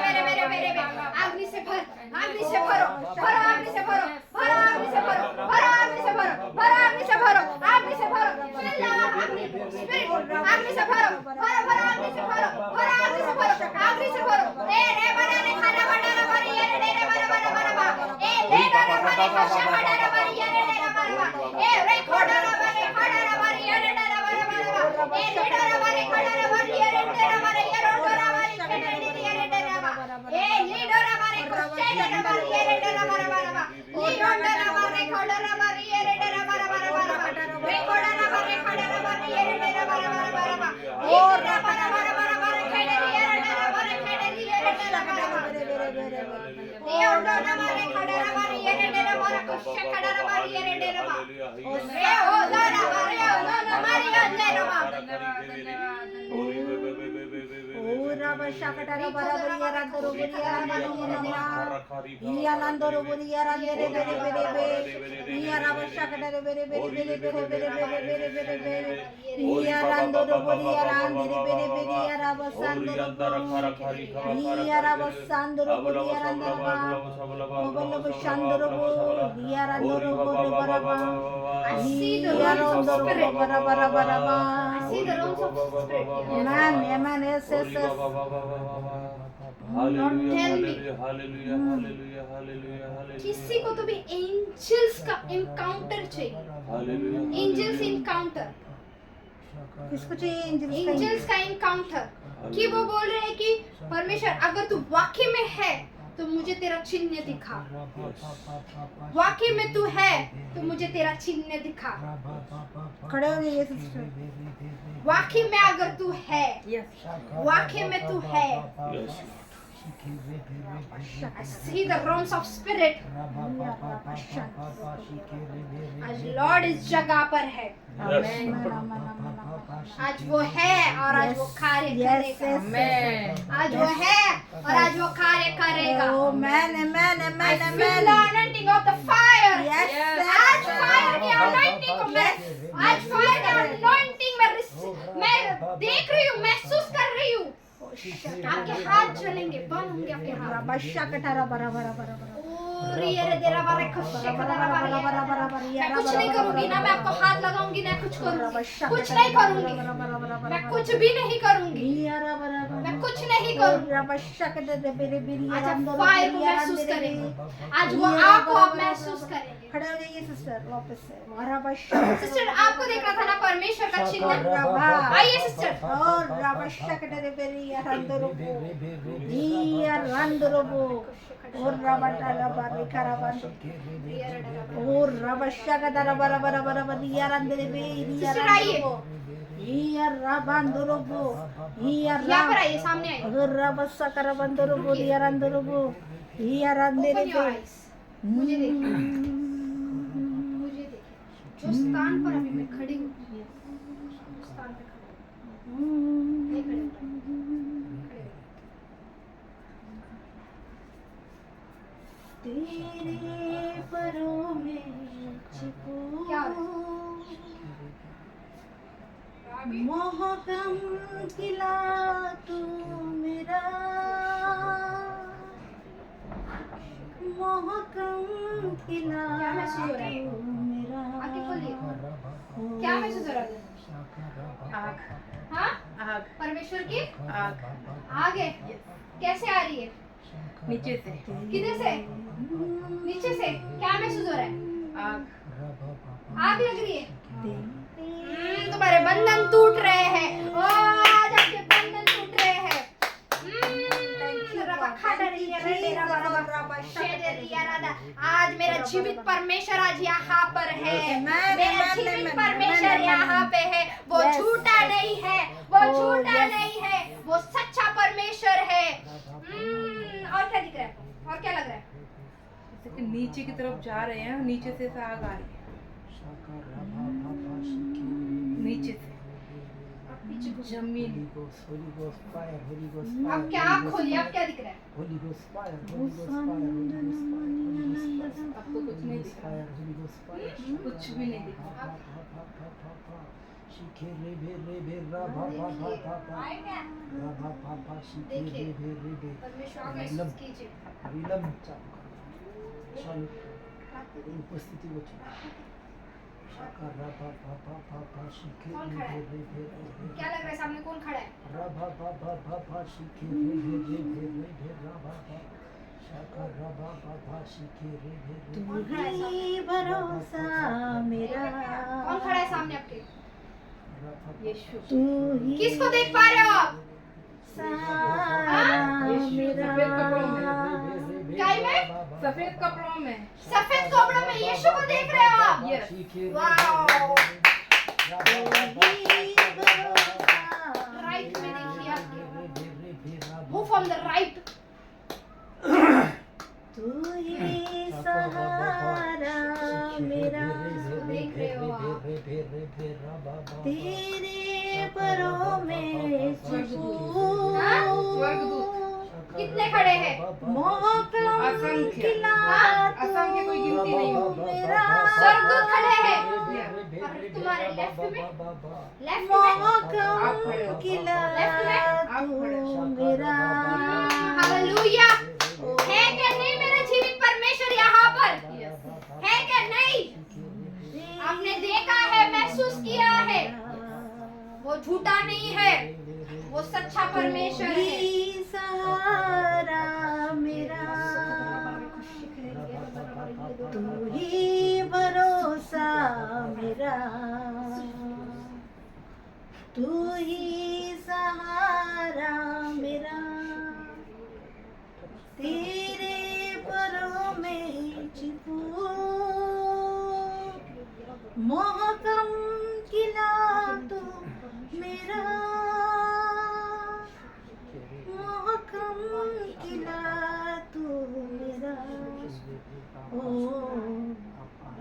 अग्नि से भर, अग्नि से भरो, भरो अग्नि से भरो, भरो अग्नि से भरो, भरो अग्नि से भरो, भरो अग्नि से भरो, अग्नि से भरो, अग्नि से भरो, भरो भरो अग्नि से भरो, भरो अग्नि से भरो, अग्नि से भरो। ए रे बनाने खाना बनाना बरी ये रे रे बना बना बना बा, ए ले डाला बनी कोशा बनाना बरी ये रे रे बना बा, ए रे खोड़ा बनी खोड़ा बरी ये रे रे बना बना बा, ए ले डाला बनी खोड़ा बरी ये रे रे बना ये रो डोरा बरी खेने ये रे रे बा, ए ली डोरा बनी कोशा डाला बरी ये रे रे बना बना बा, ली डोरा बनी खोड़ा बरी ये रे रे बना बना बना बा, रे खोड़ा बनी खोड़ा बरी ये रे रे बना बना बना बा, ओ रा बना बना बना बना खेने ये रे रे बना खेने ये रे रे बना बना ये डोरा बनी खोड़ा बरी ये रे रे बना कोशा खोड़ा बरी ये रे रे बा, ए ओ डोरा बरी ओ ना मारी अंदे रो बा। Amen. Yes. किसी को तो भी एंजल्स का इनकाउंटर चाहिए, एंजल्स इनकाउंटर। किसको चाहिए एंजल्स का एंजल्स का इनकाउंटर, कि वो बोल रहे हैं कि परमेश्वर अगर तू वाकई में है तो मुझे तेरा चिन्ह दिखा, वाकई में तू है तो मुझे तेरा चिन्ह दिखा, खड़े हो जाइए सिस्टर। वाकई में अगर तू है, वाकई में तू है। I see the realms of spirit. आज लॉर्ड इस जगह पर है, आज वो है और आज वो कार्य करेगा। आज वो है और आज वो कार्य करेगा। Oh, man, man, I man, feel man. the anointing of the fire. Yes, आज फायर की anointing को मैं, आज फायर की anointing मैं देख रही हूँ, महसूस कर रही हूँ। आपके हाथ चलेंगे, बंद होंगे आपके हाथ। बशा कटारा बरा बरा बरा बरा। और ये रे देरा बारे खुशी करा बारे मैं कुछ नहीं करूंगी ना, मैं आपको हाथ लगाऊंगी ना कुछ करूंगी, कुछ नहीं करूंगी, मैं कुछ भी नहीं करूंगी, मैं कुछ नहीं करूंगी। आज आप फायर को महसूस करेंगे, आज वो आपको आप महसूस करेंगे। खड़े हो जाइए सिस्टर वापस से। सिस्टर आपको देख रहा था ना परमेश्वर का चिन्ह, आइए सिस्टर। और रबशा कटरे बेरी रंदरोबो दिया रंदरोबो और रबटा रबारी कराबन और रबशा का दरा बरा बरा बरा दिया रंदरे बेरी रंदरोबो दिया रबंदरोबो दिया यहाँ पर आइए, सामने आइए। अगर रबशा करबंदरोबो दिया रंदरोबो दिया रंदरे Open your बे eyes. मुझे देखिए, मुझे देखिए, जो स्थान पर अभी मैं खड़ी हूँ, उस स्थान पे खड़ी हूँ। नहीं खड़े हो, खड़े हो। तेरे परों में छिपो क्या मोहकम किला तू मेरा मोहकम किला क्या महसूस हो रहा है? तू मेरा आंखें खोलिए। क्या महसूस हो रहा है? आग, हाँ? आग, परमेश्वर की आग, आग है। कैसे आ रही है? नीचे से किधर से? नीचे से। क्या महसूस हो रहा है? आग, आग लग रही है। तुम्हारे बंधन टूट रहे हैं। ओ, आज आपके बंधन टूट रहे हैं। आज मेरा जीवित परमेश्वर आज यहाँ पर है। मेरा जीवित परमेश्वर यहाँ पे है। वो झूठा नहीं है, वो झूठा नहीं है, वो सच्चा परमेश्वर है। और क्या दिख रहा है? और क्या लग रहा है? जैसे कि नीचे की तरफ जा रहे हैं, नीचे से आग आ रही है, नीचे से जमीन। आप क्या आँख खोलिए, आप क्या दिख रहा है? अब तो कुछ नहीं दिख रहा, कुछ भी नहीं दिख रहा। देखिए, परमेश्वर आप महसूस कीजिए। उपस्थिति को कौन खड़ा है? क्या लग रहा है? सामने कौन खड़ा है? तू ही भरोसा मेरा कौन खड़ा है सामने आपके? यीशु, तू ही किसको देख पा रहे हो आप? सहारा मेरा काय में? सफेद कपड़ों में, सफेद कपड़ों में यीशु को देख रहे हो आप? वाओ! राइट में देखिए आप। Move from the right. तू ही सहारा मेरा देख रहे हो आप? तेरे परों में छिपू हाँ? स्वर्गदूत। कितने खड़े हैं? मोहकम असंख्य। खिला असंख्य कोई गिनती नहीं हो। मेरा स्वर्गदूत खड़े हैं। और तुम्हारे लेफ्ट में? लेफ्ट में? मोहकम खिला लेफ्ट तू मेरा हालेलुया। है क्या नहीं मेरा जीवित परमेश्वर यहाँ पर? है क्या नहीं? आपने देखा है, महसूस किया है। वो झूठा नहीं है, वो सच्चा परमेश्वर है। सहारा मेरा तू ही भरोसा मेरा तू ही सहारा मेरा, तेरे परों में छिपू, मोहकम किला तू मेरा, मोहकम किला तू मेरा, ओ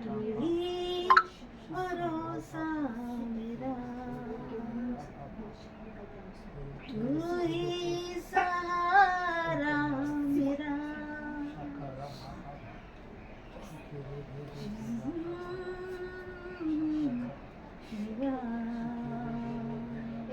तू ही भरोसा मेरा, तू ही सहारा मेरा।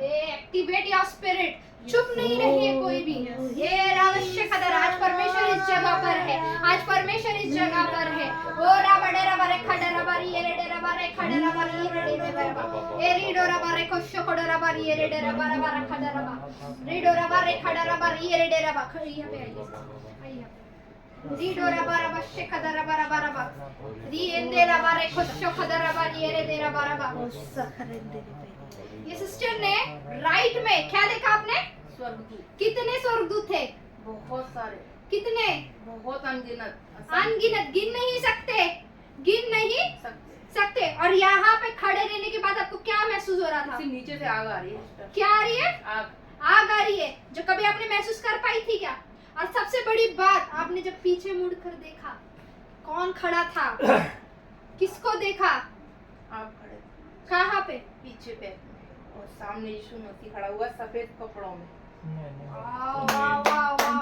एक्टिवेट योर स्पिरिट, चुप नहीं रहिए कोई भी। ये आवश्यक है, आज परमेश्वर इस जगह पर है, आज परमेश्वर इस जगह पर है। ओ राबड़े रबारे खड़े रबारी ये रे रबारे खड़े रबारी ये रे रबारे ए रीडो रबारे कोशो खड़े रबारी ये रे रबारे रबारे खड़े रबा रीडो रबारे खड़े रबारी ये रे रबा यहाँ पे आइए रीडो रबारे बश्शे खड़े रबारे रबारे री एंदे रबारे कोशो खड़े रबारी ये रे रबारे। ये सिस्टर ने राइट में क्या देखा आपने? स्वर्गदूत, कितने स्वर्गदूत थे? बहुत सारे, कितने? बहुत अनगिनत, अनगिनत, गिन नहीं सकते, गिन नहीं सकते। और यहाँ पे खड़े रहने के बाद आपको क्या महसूस हो रहा था? नीचे से आग आ रही है। क्या आ रही है? आग आ रही है, जो कभी आपने महसूस कर पाई थी क्या? और सबसे बड़ी बात, आपने जब पीछे मुड़कर देखा, कौन खड़ा था? किसको देखा? आप खड़े, कहाँ पे? पीछे पे, और सामने यीशु मसीह खड़ा हुआ सफेद कपड़ों में। वाह वाह वाह वाह,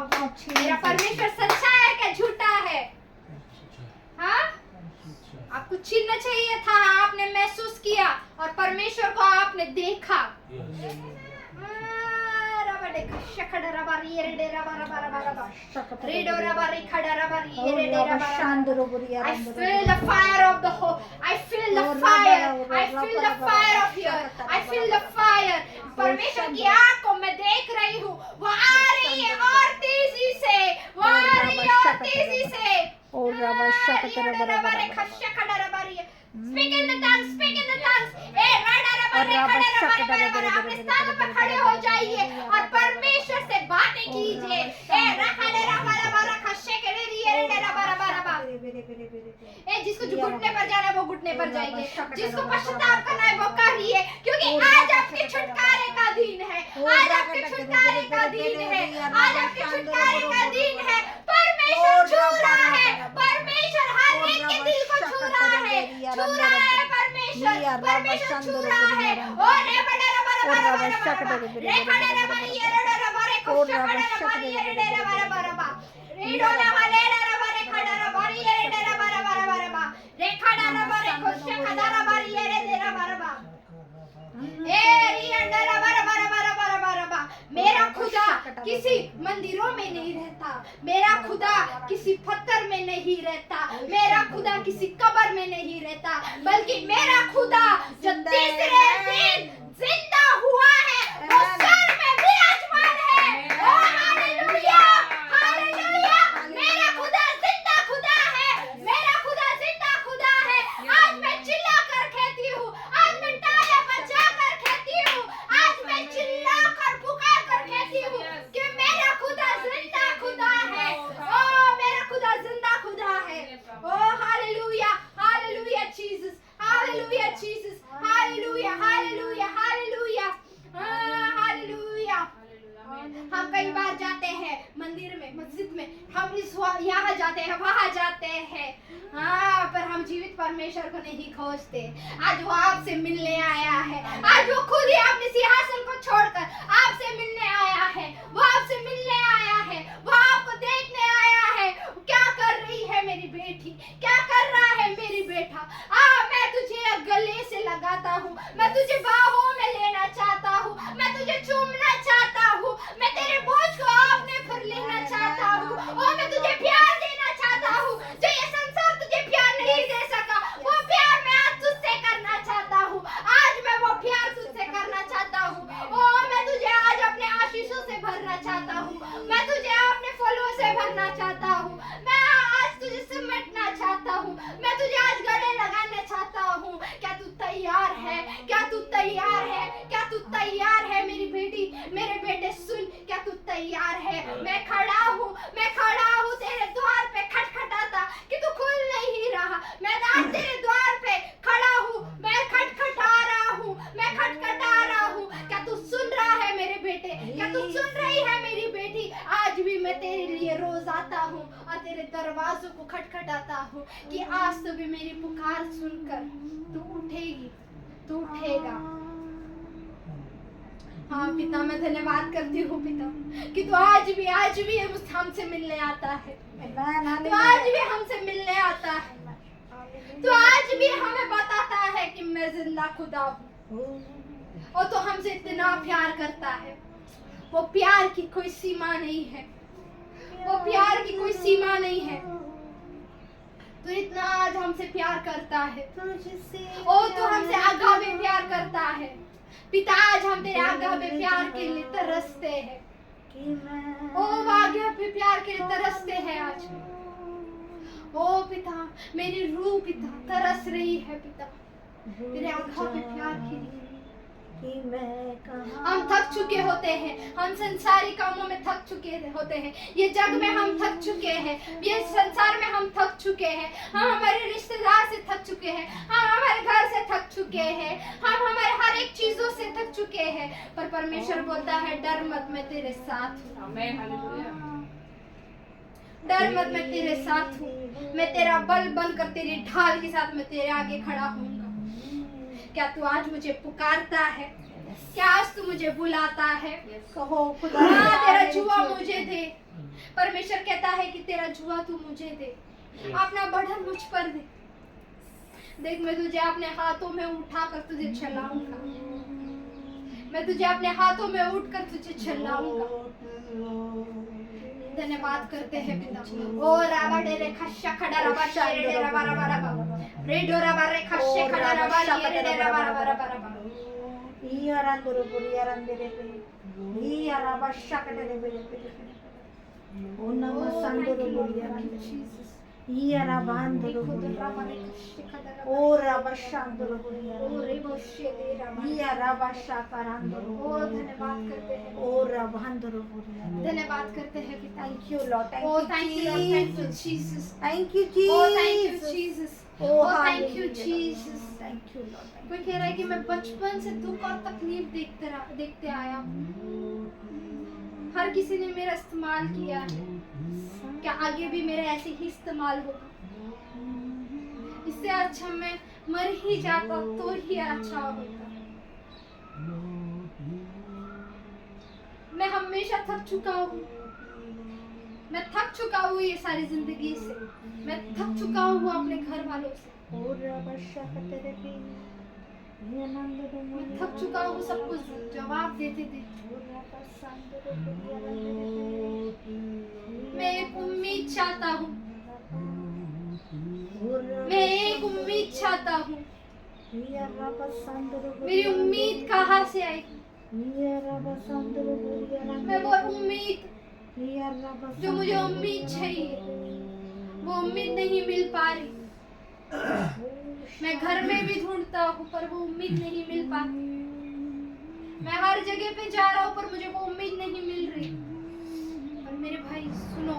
मेरा परमेश्वर सच्चा है क्या झूठा है? हाँ, आपको चिन्ह चाहिए था, आपने महसूस किया और परमेश्वर को आपने देखा। I feel the fire of the whole. I feel the fire. I feel the fire of here. I feel the fire. परमेश्वर की आग को मैं देख रही हूँ, वो आ रही है और तेजी से, वो आ रही है और तेजी से। Speak in the tongues, speak in the tongues. अपने स्थानों पर खड़े हो जाइए और परमेश्वर से बातें कीजिए। जिसको जो घुटने पर जाना है वो घुटने पर जाइए, जिसको पश्चाताप करना है वो करिए, क्योंकि आज आपके छुटकारे का दिन है, आज आपके छुटकारे का दिन है, आज आपके छुटकारे का दिन है। परमेश्वर छू रहा है, परमेश्वर हर एक के दिल को छू रहा है, छू रहा है परमेश्वर, परमेश्वर छू रहा है। ओ रे बड़े रे बड़े बड़े रे खड़े रे बड़े ये रे रे बड़े खुश खड़े रे बड़े ये रे रे बड़े बड़े बा रीडो रे वाले रे बड़े खड़े रे बड़े ये रे रे बड़े बड़े बड़े बा रे खड़ा रे बड़े खुश खड़ा रे बड़े ये रे रे बड़े बा ए री अंडे रे बड़े बड़े बड़े बड़े बड़े बा। मेरा खुदा किसी मंदिरों में नहीं रहता, मेरा खुदा किसी पत्थर में नहीं रहता, मेरा खुदा किसी कब्र में नहीं रहता, बल्कि मेरा खुदा जो तीसरे दिन जिंदा हुआ है वो स्वर्ग में विराजमान है। Oh hallelujah, hallelujah. मेरा खुदा जिंदा खुदा है, मेरा खुदा जिंदा खुदा है। आज मैं चिल्ला कर कहती हूँ, आज मैं तालियां बजा कर कहती हूँ, आज मैं चिल्ला कर पुकार कर कहती हूँ कि मेरा खुदा जिंदा खुदा है। ओ मेरा खुदा जिंदा खुदा है। Oh hallelujah, hallelujah Jesus, hallelujah Jesus, hallelujah, hallelujah, hallelujah, hallelujah. हम कई बार जाते हैं मंदिर में, मस्जिद में, हम इस यहाँ जाते हैं, वहाँ जाते हैं, हाँ, पर हम जीवित परमेश्वर को नहीं खोजते। आज वो आपसे मिलने आया है, आज वो खुद ही अपने सिंहासन को छोड़कर आपसे मिलने आया है, वो आपसे मिलने आया है, वो आपको देखने आया है। क्या कर रही है मेरी बेटी, क्या कर रहा है मेरी बेटा? मैं तुझे गले से लगाता हूँ, मैं तुझे बाहों में लेना चाहता हूँ, मैं तुझे चूमना चाहता हूँ, मैं तेरे बोझ को अपने पर लेना चाहता हूँ, और मैं तुझे प्यार देना चाहता हूँ जो ये संसार तुझे प्यार नहीं दे सका। वो प्यार मैं आज तुझसे करना चाहता हूँ, आज मैं वो प्यार तुझसे करना चाहता हूँ। ओ मैं तुझे आज अपने आशीषों से भरना चाहता हूँ, मैं तुझे अपने फलों से भरना चाहता हूँ, मैं आज तुझे समेटना चाहता हूँ, मैं तुझे आज गले लगाना चाहता हूँ। क्या तू तैयार है? क्या तू तैयार दरवाजों को खटखटाता हूँ कि आज तो भी मेरी पुकार सुनकर तू उठेगी, तू उठेगा। हाँ पिता, मैं धन्यवाद करती हूँ पिता कि तू आज भी हमसे मिलने आता है। तू आज भी हमसे मिलने आता है। तू आज भी हमें बताता है कि मैं जिंदा खुदा हूँ, और तो हमसे इतना प्यार करता है। वो प्यार की कोई सीमा नहीं है, वो प्यार की कोई सीमा नहीं है। तू इतना आज हमसे प्यार करता है, और तू हमसे आगाह में प्यार करता है। पिता, आज हम तेरे आगाह में प्यार के लिए तरसते हैं। ओ आज्ञा पे प्यार के लिए तरसते हैं आज। ओ पिता, मेरी रूह पिता तरस रही है पिता तेरे आगाह पे प्यार के लिए। हम थक चुके होते हैं, हम संसारी कामों में थक चुके होते हैं, ये जग में हम थक चुके हैं, ये संसार में हम थक चुके हैं, हम हमारे रिश्तेदार से थक चुके हैं, हम हमारे घर से थक चुके हैं, हम हमारे हर एक चीजों से थक चुके हैं। पर परमेश्वर बोलता है, डर मत, मैं तेरे साथ हूँ। आमीन, हालेलुया। डर मत, मैं तेरे साथ हूँ। मैं तेरा बल बनकर तेरी ढाल के साथ मैं तेरे आगे खड़ा हूँगा। क्या तू आज मुझे पुकारता है? क्या आज तू मुझे बुलाता है? कहो खुदा, हाँ, तेरा जुआ मुझे दे। परमेश्वर कहता है कि तेरा जुआ तू मुझे दे, अपना बढ़न मुझ पर दे। देख, मैं तुझे अपने हाथों में उठाकर तुझे चलाऊंगा, मैं तुझे अपने हाथों में उठकर तुझे चलाऊंगा। धन्यवाद करते हैं पिता। ओ राबा डे रे खश्शा खड़ा रबा शेरे डे रबा रबा रबा रे डो रबा रे खश्शे खड़ा रबा ये डे रबा रबा रबा रबा। ई अरंदरो बुरी अरंदरे पे, ई अरबा शकड़े पे ओ नम संदरो बुरी अरंदरे, ई अरबांदरो बुरी ओ रबा शांदरो बुरी ओ रे बोशे दे रबा। ई अरबा शाकरांदरो ओ धन्यवाद करते हैं, ओ रबांदरो बुरी। धन्यवाद करते हैं पिता। Thank you Lord, oh thank you Lord, thank you Jesus, thank you oh thank you Jesus, Jesus, oh oh thank you Jesus. Thank you lord. कोई कह रहा है कि मैं बचपन से दुख और तकलीफ देखते आया हूँ, हर किसी ने मेरा इस्तेमाल किया है, क्या आगे भी मेरा ऐसे ही इस्तेमाल होगा? इससे अच्छा मैं मर ही जाता तो ही अच्छा होता। मैं हमेशा थक चुका हूँ, मैं थक चुका हूँ ये सारी जिंदगी से, मैं थक चुका हूँ अपने घर वालों से, मैं थक चुका हूँ सब कुछ जवाब देते थे। मैं एक उम्मीद चाहता हूँ, मैं एक उम्मीद चाहता हूँ। मेरी उम्मीद कहाँ से आएगी? मैं वो उम्मीद जो मुझे उम्मीद चाहिए, वो उम्मीद नहीं मिल पा रही। मैं घर में भी ढूंढता हूँ पर वो उम्मीद नहीं मिल पाती। मैं हर जगह पे जा रहा हूँ पर मुझे वो उम्मीद नहीं मिल रही। पर मेरे भाई सुनो,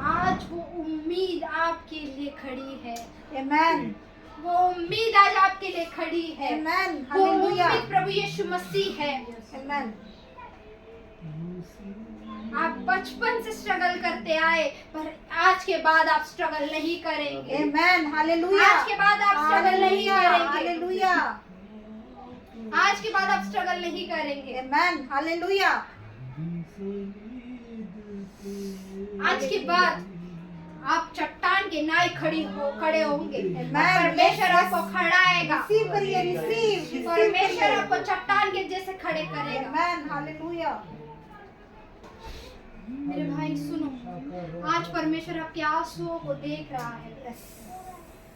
आज वो उम्मीद आपके लिए खड़ी है। आमेन, वो उम्मीद आज आपके लिए खड़ी है। आमेन, वो हालेलुया, उम्मीद प्रभु यीशु मसीह है। आमेन। आप बचपन से स्ट्रगल करते आए पर आज के बाद आप स्ट्रगल नहीं करेंगे। आमेन, हालेलुया। आज के बाद आप स्ट्रगल नहीं करेंगे। हालेलुया, आज के बाद आप स्ट्रगल नहीं करेंगे। आमेन, हालेलुया। आज के बाद आप चट्टान के नाई खड़े होंगे। Amen. परमेश्वर आपको खड़ाएगा। रिसीव करिए, रिसीव परमेश्वर आपको चट्टान के जैसे खड़े करेगा। आमेन, हालेलुया। मेरे भाई सुनो, आज परमेश्वर आपके आंसुओं को देख रहा है।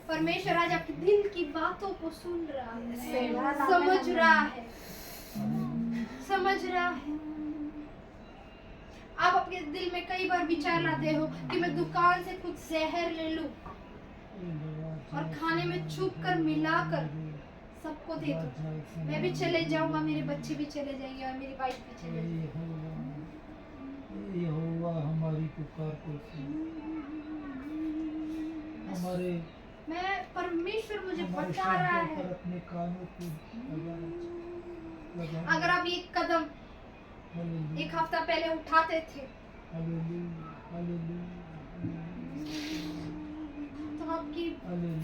परमेश्वर आज आपके दिल की बातों को सुन रहा है, समझ रहा है, समझ रहा है। आप अपने दिल में कई बार विचार लाते हो कि मैं दुकान से कुछ जहर ले लूं और खाने में छुप कर मिलाकर सबको दे दूं। मैं भी चले जाऊंगा, मेरे बच्चे भी चले जाएंगे और मेरी वाइफ भी चले जाएगी। यहोवा हमारी पुकार को सुन, हमारे मैं परमेश्वर मुझे हमारे बता रहा शब्दों है। पर अपने कानों को लगा, अगर आप ये कदम एक हफ्ता पहले उठाते थे, तो आपकी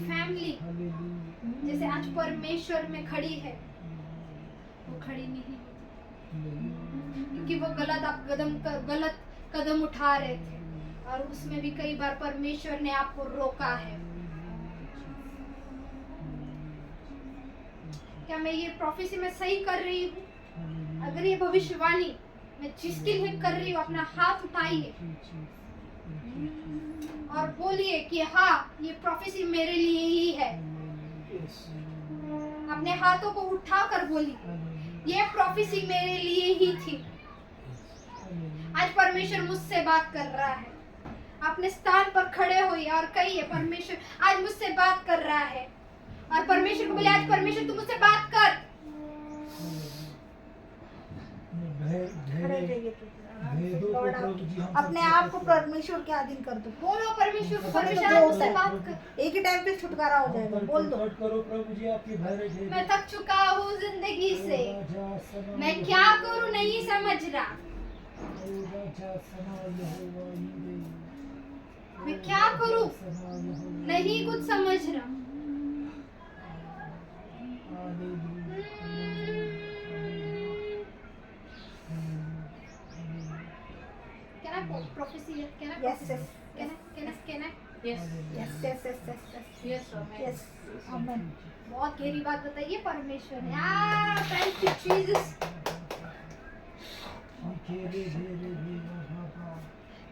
फैमिली जैसे आज परमेश्वर में खड़ी है, वो खड़ी नहीं क्योंकि वो गलत कदम उठा रहे थे, और उसमें भी कई बार परमेश्वर ने आपको रोका है। क्या मैं ये प्रोफेसी में सही कर रही हूँ? अगर ये भविष्यवाणी मैं जिसके लिए कर रही हूँ, अपना हाथ उठाइए और बोलिए कि हाँ, ये प्रोफेसी मेरे लिए ही है। अपने हाथों को उठाकर बोलिए, ये प्रोफेसी मेरे लिए ही थी। आज परमेश्वर मुझसे बात कर रहा है। अपने स्थान पर खड़े होइए और कहिए, परमेश्वर आज मुझसे बात कर रहा है। और परमेश्वर को बोले, आज परमेश्वर तू मुझसे बात कर। खड़े रहिए लॉर्ड, अपने आप को परमेश्वर के अधीन कर दो। बोलो परमेश्वर को, परमेश्वर जो आज होता मुझसे है, बात कर। एक ही टाइम पे छुटकारा हो जाएगा। बोल दो, करो प्रभु जी, आपकी भय मैं थक चुका हूँ जिंदगी से, मैं क्या करूँ नहीं समझ रहा। मैं क्या करूँ नहीं कुछ समझ रहा। Can I prophecy? Can I Yes, prophesy? yes. Can I? Yes. Yes yes yes yes yes Yes, amen. Yes amen. बहुत गहरी बात बताइए परमेश्वर ने। Thank you Jesus.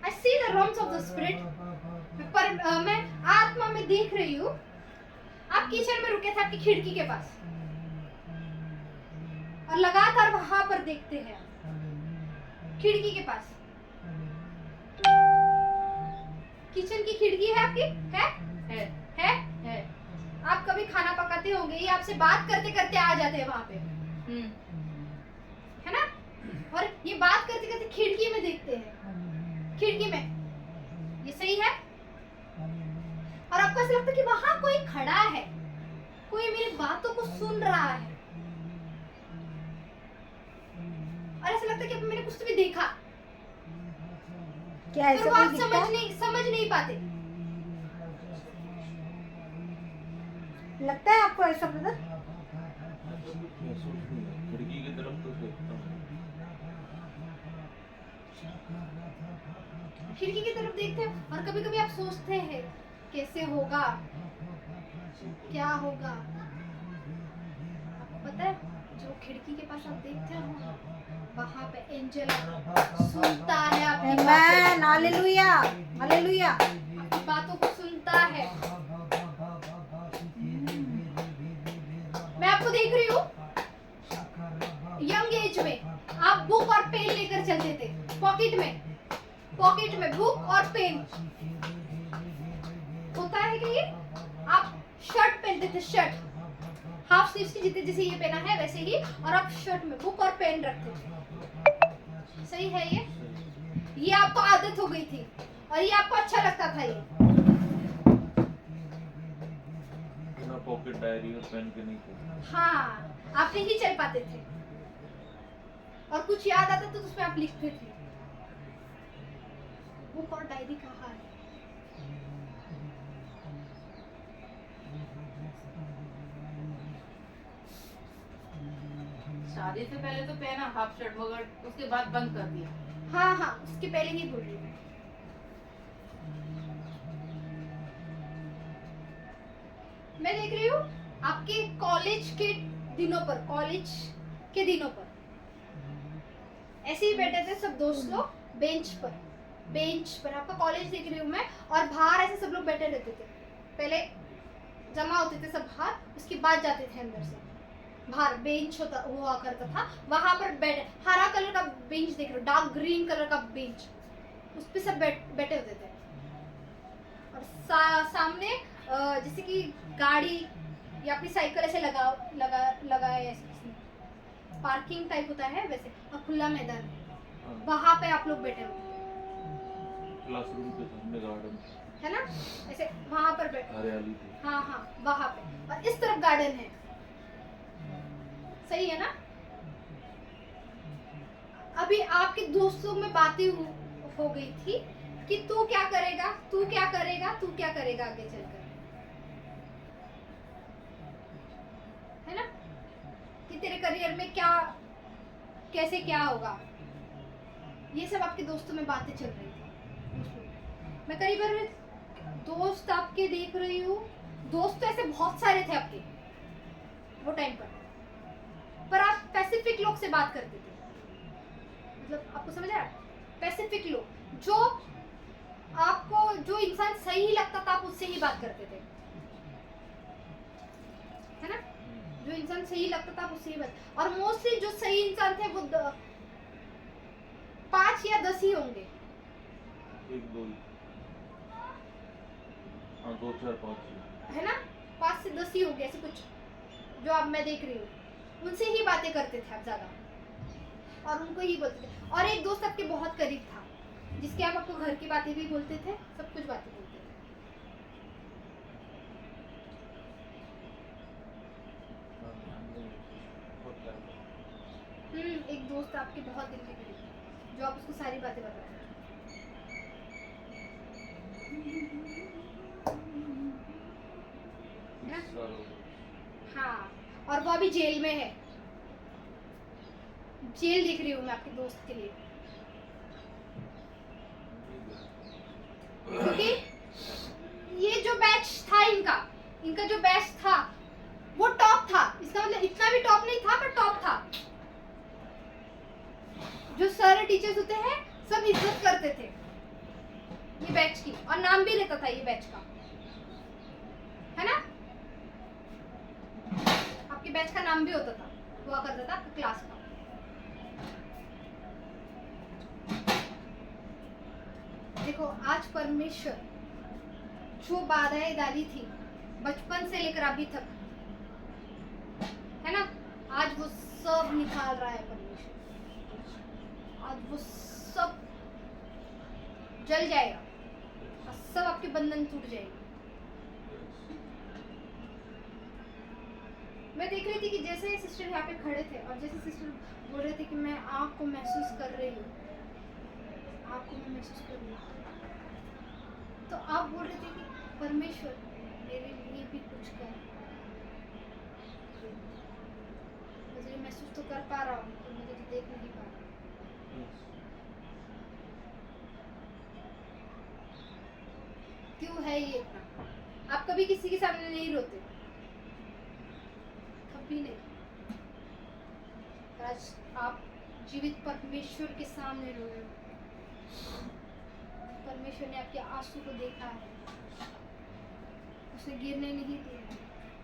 I see the realms of the spirit. मैं आत्मा में देख रही हूँ। आप किचन में रुके थे आपकी खिड़की के पास, और लगातार वहां पर देखते हैं खिड़की के पास। किचन की खिड़की है आपकी? है? आप कभी खाना पकाते होंगे, ये आपसे बात करते करते आ जाते हैं वहां पे, है ना? और ये बात करते करते खिड़की में देखते हैं, खिड़की में। ये सही है? और आपको ऐसा लगता है कि वहां कोई खड़ा है, कोई मेरी बातों को सुन रहा है, और ऐसा लगता है कि मैंने कुछ तो भी देखा, क्या पर ऐसा वो कोई आप दिखता है? समझ नहीं पाते। लगता है आपको ऐसा ब्रदर? खिड़की की तरफ तो देखता हूँ। खिड़की की तरफ देखते हैं, और कभी कभी आप सोचते हैं कैसे होगा, क्या होगा। आपको पता है जो खिड़की के पास आप देखते हो वहां पे एंजल सुनता है आपकी आमेन, हालेलुया हालेलुया। आपकी बातों को सुनता है। मैं आपको देख रही हूँ यंग एज में आप बुक और पेन लेकर चलते थे, पॉकेट में बुक और पेन होता है कि ये आप शर्ट पहनते थे, शर्ट हाफ स्लीव्स की जितने जैसे ये पहना है वैसे ही, और आप शर्ट में बुक और पेन रखते थे। सही है? ये आपको आदत हो गई थी और ये आपको अच्छा लगता था। ये बिना पॉकेट डायरी और पेन के नहीं थे। हाँ, आप नहीं चल पाते थे, और कुछ याद आता तो उसमें आप लिखते थे। बुक और डायरी कहाँ है? शादी से पहले तो पहना हाफ शर्ट, मगर उसके बाद बंद कर दिया। हाँ, उसके पहले ही बोल रही हूँ। मैं देख रही हूँ आपके कॉलेज के दिनों पर ऐसे ही बैठे थे सब दोस्त लोग बेंच पर। आपका कॉलेज देख रही हूँ मैं, और बाहर ऐसे सब लोग बैठे रहते थे। पहले जमा होते थे सब बाहर, उसके बाद जाते थे अंदर से। बाहर बेंच हुआ करता था, वहां पर बैठे, हरा कलर का बेंच देख रहे हो, डार्क ग्रीन कलर का बेंच, उस पे सब बैठे होते थे। और सामने जैसे कि गाड़ी या अपनी साइकिल ऐसे लगाए पार्किंग टाइप होता है वैसे, और खुला मैदान है, वहां पे आप लोग बैठे होते थे। क्लासरूम के सामने गार्डन है ना, ऐसे वहां पर बैठे। हरियाली थी। हाँ, वहां पे, और इस तरफ गार्डन है। सही है ना? अभी आपके दोस्तों में बातें हो गई थी कि तू क्या करेगा, तू क्या करेगा, तू क्या करेगा आगे चलकर, है ना, कि तेरे करियर में क्या, कैसे क्या होगा। ये सब आपके दोस्तों में बातें चल रही थी। मैं करीबन दोस्त आपके देख रही हूँ, दोस्त तो ऐसे बहुत सारे थे आपके वो टाइम पर आप स्पेसिफिक लोग से बात करते थे, मतलब आपको समझ आया, स्पेसिफिक लोग जो आपको, जो इंसान सही लगता था आप उससे ही बात करते थे, है ना, जो इंसान सही लगता था आप उससे ही बात, और मोस्टली जो सही इंसान थे वो 5 या 10 ही होंगे, 1 2 हाँ 2 4 5 है ना, 5 से 10 ही होंगे ऐसे कुछ, जो अब मैं देख रही हूँ, उनसे ही बातें करते थे आप ज्यादा, और उनको ही बोलते थे। और एक दोस्त आपके बहुत करीब था, जिसके आप आपको घर की बातें भी बोलते थे, सब कुछ बातें बोलते थे। एक दोस्त आपके बहुत दिल के करीब था, जो आप उसको सारी बातें बताते थे। है ना? 30 साल हो गए। हाँ, और वो अभी जेल में है, जेल दिख रही हूँ मैं आपके दोस्त के लिए, क्योंकि ये जो बैच था इनका जो बैच था वो टॉप था, इसका मतलब इतना भी टॉप नहीं था पर टॉप था। जो सर टीचर्स होते हैं सब इज्जत करते थे ये बैच की, और नाम भी रहता था ये बैच का, है ना, आपके बैच का नाम भी होता था, हुआ करता था आपके क्लास का। देखो आज परमेश्वर जो बाधाएं डाली थी बचपन से लेकर अभी तक, है ना, आज वो सब निकाल रहा है परमेश्वर, आज वो सब जल जाएगा और सब आपके बंधन टूट जाएंगे। मैं देख रही थी कि जैसे सिस्टर यहाँ पे खड़े थे और जैसे सिस्टर बोल रहे थे कि मैं आँख को महसूस कर रही हूँ, आँख को मैं महसूस कर रही हूँ, तो आप बोल रहे थे कि परमेश्वर मेरे लिए भी कुछ कर, मुझे महसूस तो कर पा रहा हूँ तो मुझे तो देख नहीं पा रहा। क्यों है ये इतना? आप कभी किसी के सामने नहीं रोते, कभी नहीं, आज आप जीवित परमेश्वर के सामने रो रहे हो। परमेश्वर ने आपके आंसू को देखा है, उसने गिरने नहीं दिया है,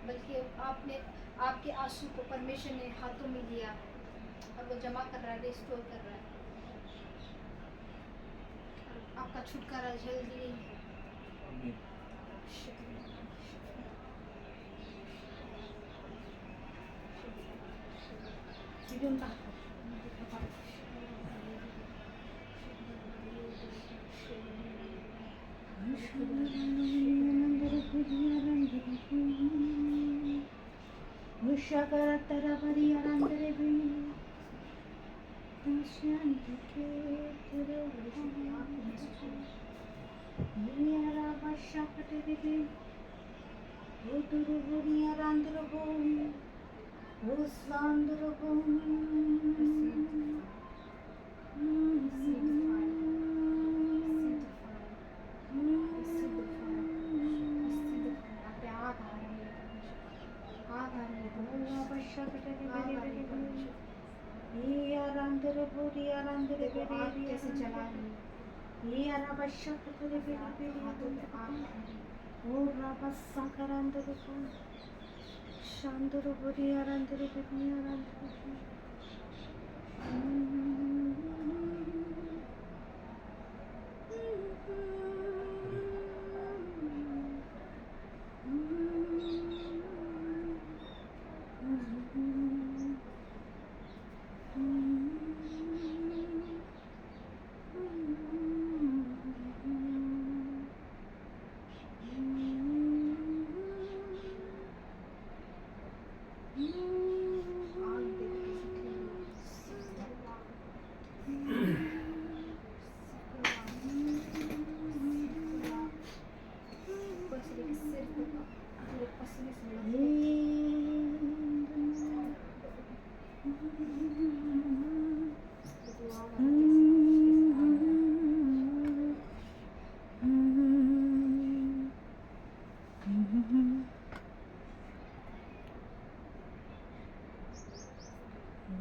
बल्कि आपने आपके आंसू को परमेश्वर ने हाथों में लिया है और वो जमा कर रहा है, रिस्टोर कर रहा है, और आपका छुटकारा जल्दी ही है। कैसे चला रही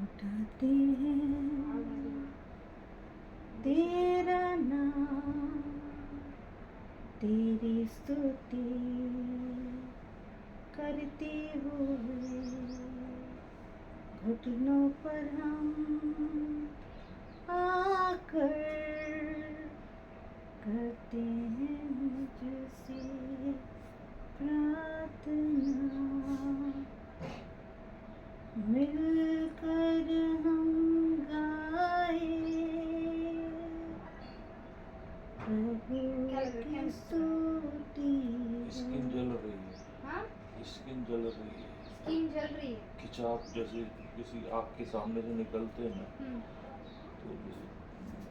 उठाते हैं तेरा नाम, तेरी स्तुति करते हुए घुटनों पर हम आकर करते हैं मुझसे प्रार्थना, मिलकर हम गाए प्रभु की स्तुति। स्किन जल रही है, हाँ स्किन जल रही है, स्किन जल रही है। खिंचाव जैसे किसी आग के सामने से निकलते हैं ना, तो जैसे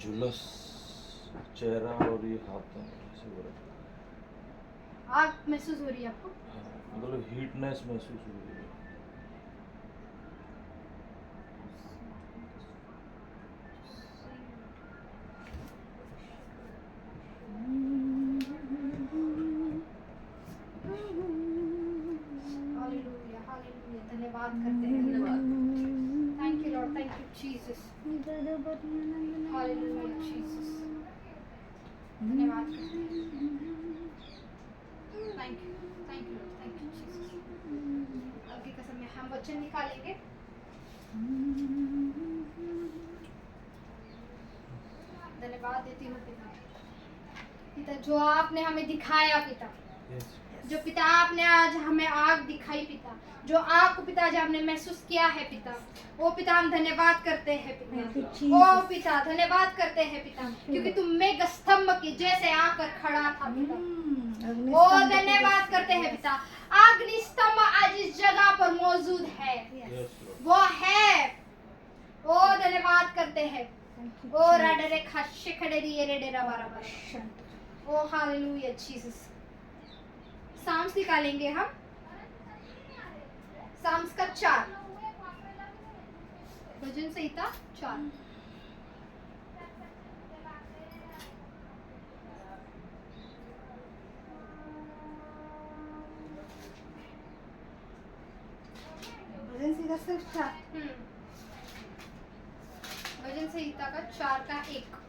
झुलस चेहरा और ये हाथ ऐसे हो रहा है। आग महसूस हो रही है आपको? हाँ, मतलब हीटनेस महसूस हो रही है। हालेलुया हालेलुया, धन्यवाद करते हैं, धन्यवाद। Thank you Lord, thank you Jesus, hallelujah Jesus, धन्यवाद करते हैं। Thank you Lord, thank you Jesus. अब की कसम में हम वचन निकालेंगे। धन्यवाद देती हूँ पिता, पिता जो आपने हमें दिखाया पिता, जो पिता आपने आज हमें आग दिखाई पिता, जो आग को पिता आज हमने महसूस किया है पिता, ओ पिता हम धन्यवाद करते हैं पिता। ओ पिता धन्यवाद करते हैं पिता, क्योंकि तुम मेघ स्तंभ के जैसे आकर खड़ा था पिता। ओ धन्यवाद करते हैं पिता, अग्नि स्तंभ आज इस जगह पर मौजूद है, वो है। ओ धन्यवाद करते हैं। ओ राडरे खाशे खड़े दिए रे डेरा बारा। ओ हालेलुया जीसस। साम्स निकालेंगे हम, साम्स का 4, भजन संहिता 4। भजन संहिता सिर्फ 4। भजन संहिता का 4 का 1।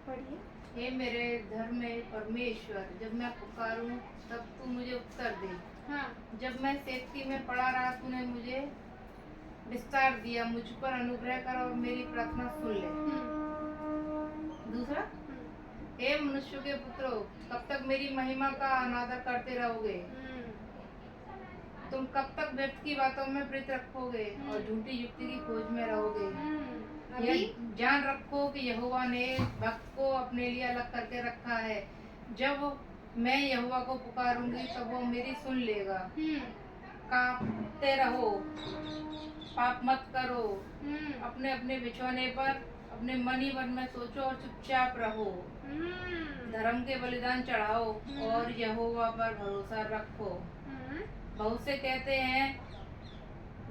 पढ़िए। हे मेरे धर्म परमेश्वर, जब मैं पुकारूं तब तू मुझे उत्तर दे। हाँ जब मैं सेफ्टी में पड़ा रहा तूने मुझे विस्तार दिया। मुझ पर अनुग्रह कर और मेरी प्रार्थना सुन ले। दूसरा, हे मनुष्य के पुत्रों, कब तक मेरी महिमा का अनादर करते रहोगे? तुम कब तक व्यर्थ की बातों में प्रीत रखोगे और झूठी युक्ति की खोज में रहोगे? यह जान रखो कि यहोवा ने भक्त को अपने लिए अलग करके रखा है। जब मैं यहोवा को पुकारूंगी तब वो मेरी सुन लेगा। कांपते रहो, पाप मत करो, अपने अपने बिछौने पर अपने मन ही मन में सोचो और चुपचाप रहो। धर्म के बलिदान चढ़ाओ और यहोवा पर भरोसा रखो। बहुत से कहते हैं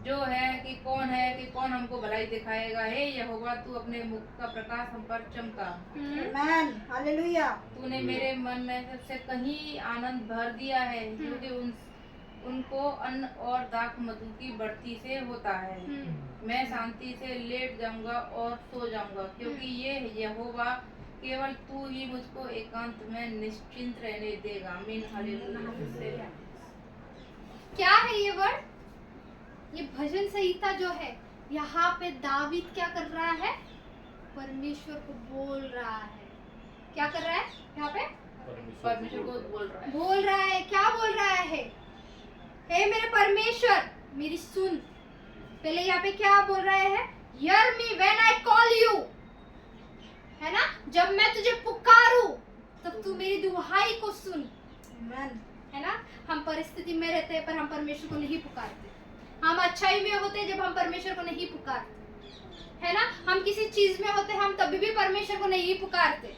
जो है कि कौन हमको भलाई दिखाएगा। हे यहोवा, तू अपने मुख का प्रकाश हम पर चमका। आमेन, हालेलुया। तूने मेरे मन में से कहीं आनंद भर दिया है, क्योंकि उनको अन्न और दाख मधु की बढ़ती से होता है। मैं शांति से लेट जाऊंगा और सो जाऊंगा, क्योंकि ये यहोवा केवल तू ही मुझको एकांत में निश्चिंत रहने देगा। आमीन, हालेलुया। क्या है ये वर्ड? ये भजन संहिता जो है, यहाँ पे दावीद क्या कर रहा है? परमेश्वर को बोल रहा है। क्या कर रहा है यहाँ पे? परमेश्वर को बोल रहा है। बोल रहा है, क्या बोल रहा है? हे मेरे परमेश्वर, मेरी सुन। पहले यहाँ पे क्या बोल रहा है? Hear me when I call you, है ना? जब मैं तुझे पुकारूं तब तू मेरी दुहाई को सुन। आमेन, है ना? हम परिस्थिति में रहते हैं पर हम परमेश्वर को नहीं पुकारते। हम अच्छाई में होते जब हम परमेश्वर को नहीं पुकारते, है ना? हम किसी चीज में होते हम तभी भी परमेश्वर को नहीं पुकारते।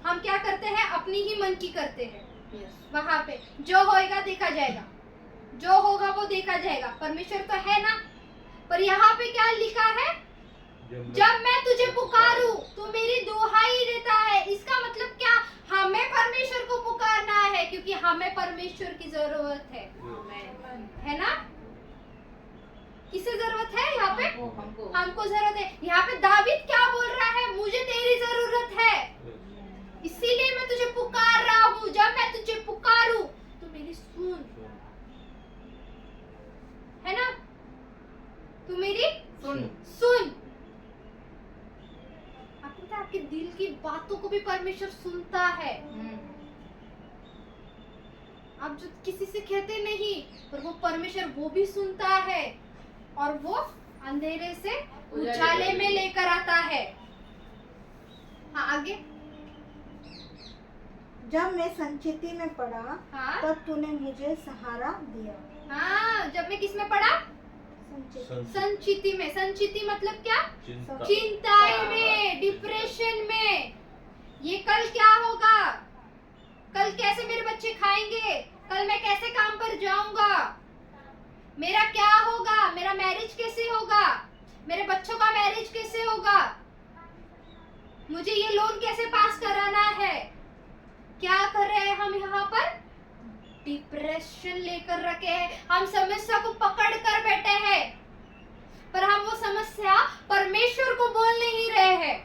हम क्या करते हैं? अपनी ही मन की करते हैं। वहां पे जो होएगा देखा जाएगा, जो होगा वो देखा जाएगा। परमेश्वर तो है ना, पर यहाँ पे क्या लिखा है? जब मैं तुझे पुकारूं तो मेरी दुहाई देता है। इसका मतलब क्या? हमें परमेश्वर को पुकारना है, क्योंकि हम हमें परमेश्वर की जरूरत है ना? किसे जरूरत है यहाँ पे? हमको जरूरत है। यहाँ पे दावीद क्या बोल रहा है? मुझे तेरी जरूरत है, इसीलिए मैं तुझे पुकार रहा हूँ। जब मैं तुझे पुकारूं तो मेरी सुन, है ना? तू मेरी सुन। आपको पता है आपके दिल की बातों को भी परमेश्वर सुनता है। आप जो किसी से कहते नहीं, पर वो परमेश्वर वो भी सुनता है और वो अंधेरे से उजाले में लेकर आता है। हाँ आगे। जब मैं संचिति में पड़ा हाँ तब तूने मुझे सहारा दिया। हाँ, जब मैं किस में पढ़ा? संचिति। संचिति में। संचिति मतलब क्या? चिंता। चिंताई में, डिप्रेशन में। ये कल क्या होगा, कल कैसे मेरे बच्चे खाएंगे, कल मैं कैसे काम पर जाऊंगा, मेरा क्या होगा, मेरा मैरिज कैसे होगा, मेरे बच्चों का मैरिज कैसे होगा, मुझे ये लोन कैसे पास कराना है। क्या कर रहे हैं हम यहाँ पर? डिप्रेशन लेकर रखे हैं। हम समस्या को पकड़ कर बैठे हैं, पर हम वो समस्या परमेश्वर को बोल नहीं रहे हैं,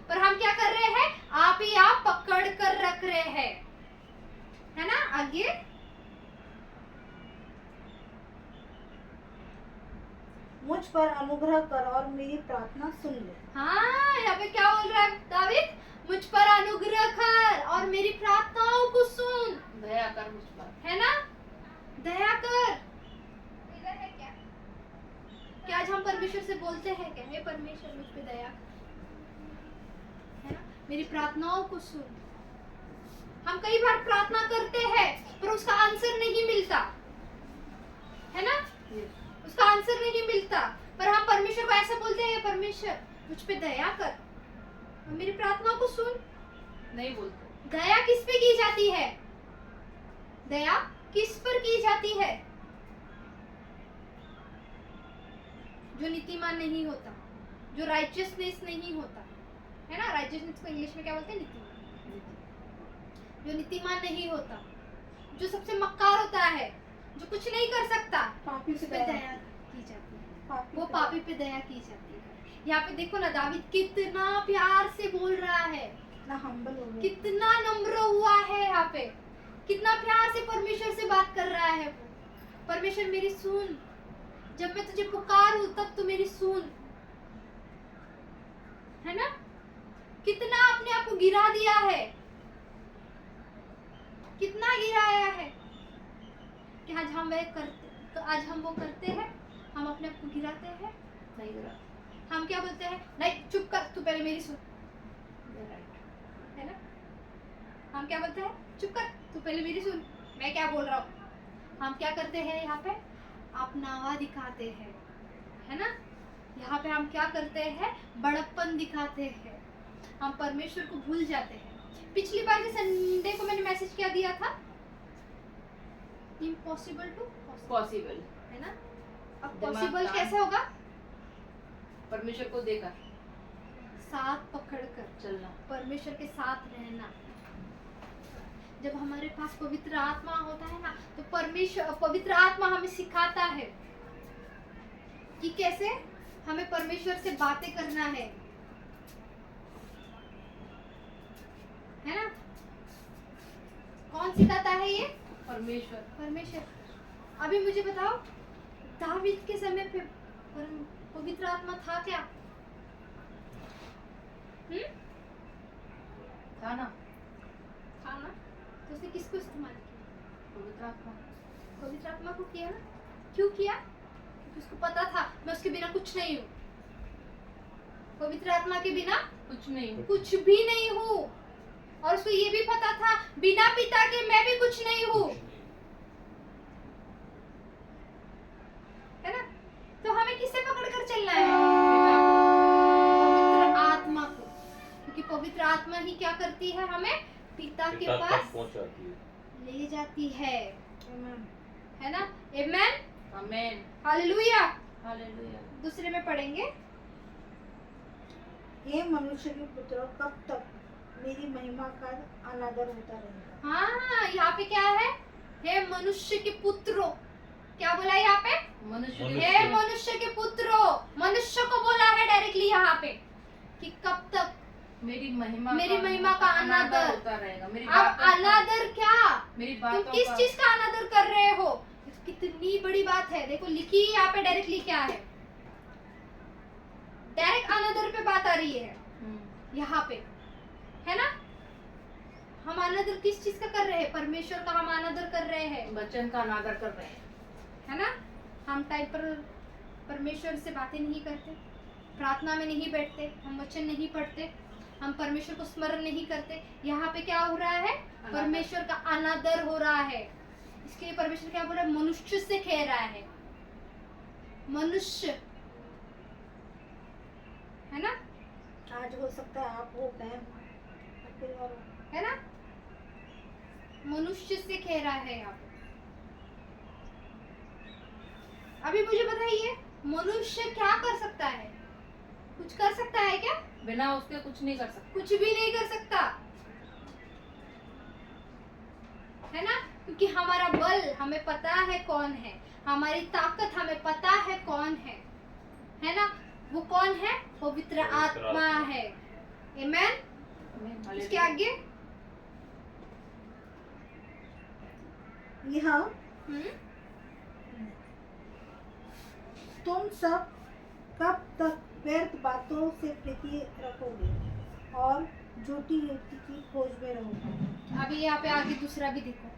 पर हम क्या कर रहे हैं? आप ही आप पकड़ कर रख रहे हैं, है ना? आगे। मुझ पर अनुग्रह कर और मेरी प्रार्थना सुन ले। हाँ, यहाँ पे क्या बोल रहा है दावीद? मुझ पर अनुग्रह कर और मेरी प्रार्थनाओं को सुन। दया कर मुझ पर, है ना? दया कर। इधर है क्या? क्या आज हम परमेश्वर से बोलते हैं क्या? हे परमेश्वर मुझ पे दया कर, है ना? मेरी प्रार्थनाओं को सुन। हम कई बार प्रार्थना करते हैं पर उसका आंसर नहीं मिलता, है ना? उसका आंसर नहीं मिलता, पर हम परमेश्वर को ऐसे बोलते हैं, परमेश्वर मुझ पे दया कर और मेरी प्रार्थना को सुन। नहीं बोलते। दया किस पे की जाती है? दया किस पर की जाती है? जो नीतिमान नहीं होता, जो राइचियसनेस नहीं होता, है ना? राइचियसनेस को इंग्लिश में क्या बोलते हैं? नीतिमान। जो नीतिमान नहीं होता, जो सबसे मक्कार होता है, जो कुछ नहीं कर सकता, पापी उस पे पे दया दया की जाती है। पापी वो पे पापी पे दया की जाती है। यहाँ पे देखो ना, दावीद कितना प्यार से बोल रहा है, कितना हम्बल हो गया। कितना नम्र हुआ है यहाँ पे, कितना प्यार से परमेश्वर से बात कर रहा है वो। परमेश्वर मेरी सुन, जब मैं तुझे पुकारूं तब तू मेरी सुन, है ना? कितना अपने आप को गिरा दिया है, कितना गिराया है कि आज हम तो आज हम वो करते हैं, हम अपने आप को गिराते हैं। नहीं गिरा, हम क्या बोलते हैं? नहीं चुप कर, तू पहले मेरी सुन, है ना? हम क्या बोलते हैं? चुप कर, तू पहले मेरी सुन, मैं क्या बोल रहा हूँ। हम क्या करते हैं यहाँ पे? अपनावा दिखाते हैं, है ना? यहाँ पे हम क्या करते हैं? बड़प्पन दिखाते हैं, हम परमेश्वर को भूल जाते हैं। पिछली बार के संडे को मैंने मैसेज क्या दिया था? इम्पॉसिबल टू पॉसिबल, है ना? अब दिमाग पॉसिबल काम। कैसे होगा? परमेश्वर को देकर साथ पकड़कर चलना, परमेश्वर के साथ रहना। जब हमारे पास पवित्र आत्मा होता है ना, तो परमेश्वर पवित्र आत्मा हमें सिखाता है कि कैसे हमें परमेश्वर से बातें करना है ना? कौन सिखाता है ये? परमेश्वर। परमेश्वर। अभी मुझे बताओ, दावीद के समय पे पवित्र आत्मा था क्या? था ना? था ना? तो उसने किसको इस्तेमाल किया? पवित्र आत्मा। पवित्र आत्मा को किया ना? क्यों किया? क्योंकि उसको पता था मैं उसके बिना कुछ नहीं हूँ, पवित्र आत्मा के बिना कुछ नहीं, कुछ भी नहीं हूँ। और उसको ये भी पता था बिना पिता के मैं भी कुछ नहीं हूँ, है ना? तो हमें किससे पकड़ कर चलना है? पवित्र आत्मा को, क्योंकि पवित्र आत्मा ही क्या करती है? हमें पिता के तक पास पहुंचाती है। ले जाती है, आमीन। है ना? आमेन, आमेन, हालेलुया। हालेलुया। दूसरे में पढ़ेंगे, हे मनुष्य के पुत्र, कब तक मेरी महिमा का अनादर होता रहेगा? हाँ यहाँ पे क्या है? हे मनुष्य के पुत्रों, क्या बोला यहाँ पे? मनुष्य मनुष्य। हे मनुष्य के पुत्रों, मनुष्य को बोला है डायरेक्टली यहाँ पे कि कब तक मेरी मेरी महिमा का अनादर होता रहेगा। मेरी अब बातों का- अनादर क्या? मेरी तुम बातों किस का- चीज का अनादर कर रहे हो? कितनी बड़ी बात है। देखो लिखी यहाँ पे डायरेक्टली क्या है, डायरेक्ट अनादर पे बात आ रही है यहाँ पे, है ना? हम अनादर किस चीज का कर रहे हैं? परमेश्वर का हम अनादर कर रहे हैं, वचन का अनादर कर रहे हैं। है ना? हम टाइम पर परमेश्वर से बातें नहीं करते, प्रार्थना में नहीं बैठते, हम वचन नहीं पढ़ते, हम परमेश्वर को स्मरण नहीं करते। यहाँ पे क्या हो रहा है? परमेश्वर का अनादर हो रहा है। इसके लिए परमेश्वर क्या बोल रहा है? मनुष्य से कह रहा है, मनुष्य, है ना? आज हो सकता है आप हो बहन, परिवार हो। है ना? मनुष्य से कह रहा है यहाँ पे। अभी मुझे बताइए, मनुष्य क्या कर सकता है? कुछ कर सकता है क्या? बिना उसके कुछ नहीं कर सकते। कुछ भी नहीं कर सकता, है ना? क्योंकि हमारा बल हमें पता है कौन है, हमारी ताकत हमें पता है कौन है ना? वो कौन है? पवित्र आत्मा है। आमेन। इसके आगे यह हम्म, तुम सब कब तक व्यर्थ बातों से प्रीति रखोगे और झूठी युक्ति की खोज में रहोगे? अभी यहाँ पे आगे दूसरा भी देखो,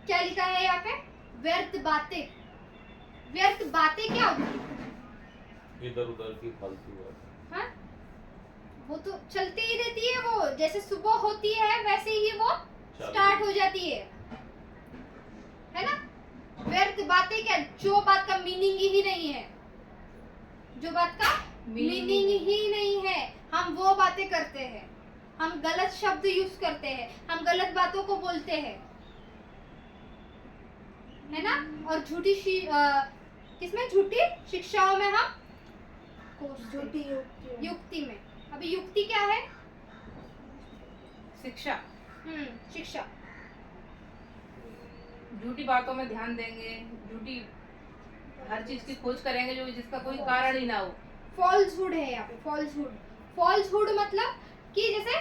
क्या लिखा है यहाँ पे? व्यर्थ बातें। व्यर्थ बातें क्या होती है? इधर उधर की फालतू बात। हाँ? वो तो चलती ही रहती है, वो जैसे सुबह होती है वैसे ही वो स्टार्ट हो जाती है ना? व्यर्थ बातें क्या? जो बात का मीनिंग ही नहीं है, जो बात का मीनिंग ही नहीं है, हम वो बातें करते हैं, हम गलत शब्द यूज करते हैं, हम गलत बातों को बोलते हैं, है ना? और किसमें? झूठी शिक्षाओं में हम कोसते हैं। झूठी युक्ति युक्ति में। अभी युक्ति क्या है? शिक्षा। शिक्षा। झूठी बातों में ध्यान देंगे, झूठी हर चीज की खोज करेंगे जो जिसका कोई कारण ही ना हो। फॉल्सहुड है यहाँ पे, फॉल्सहुड। फॉल्सहुड मतलब कि जैसे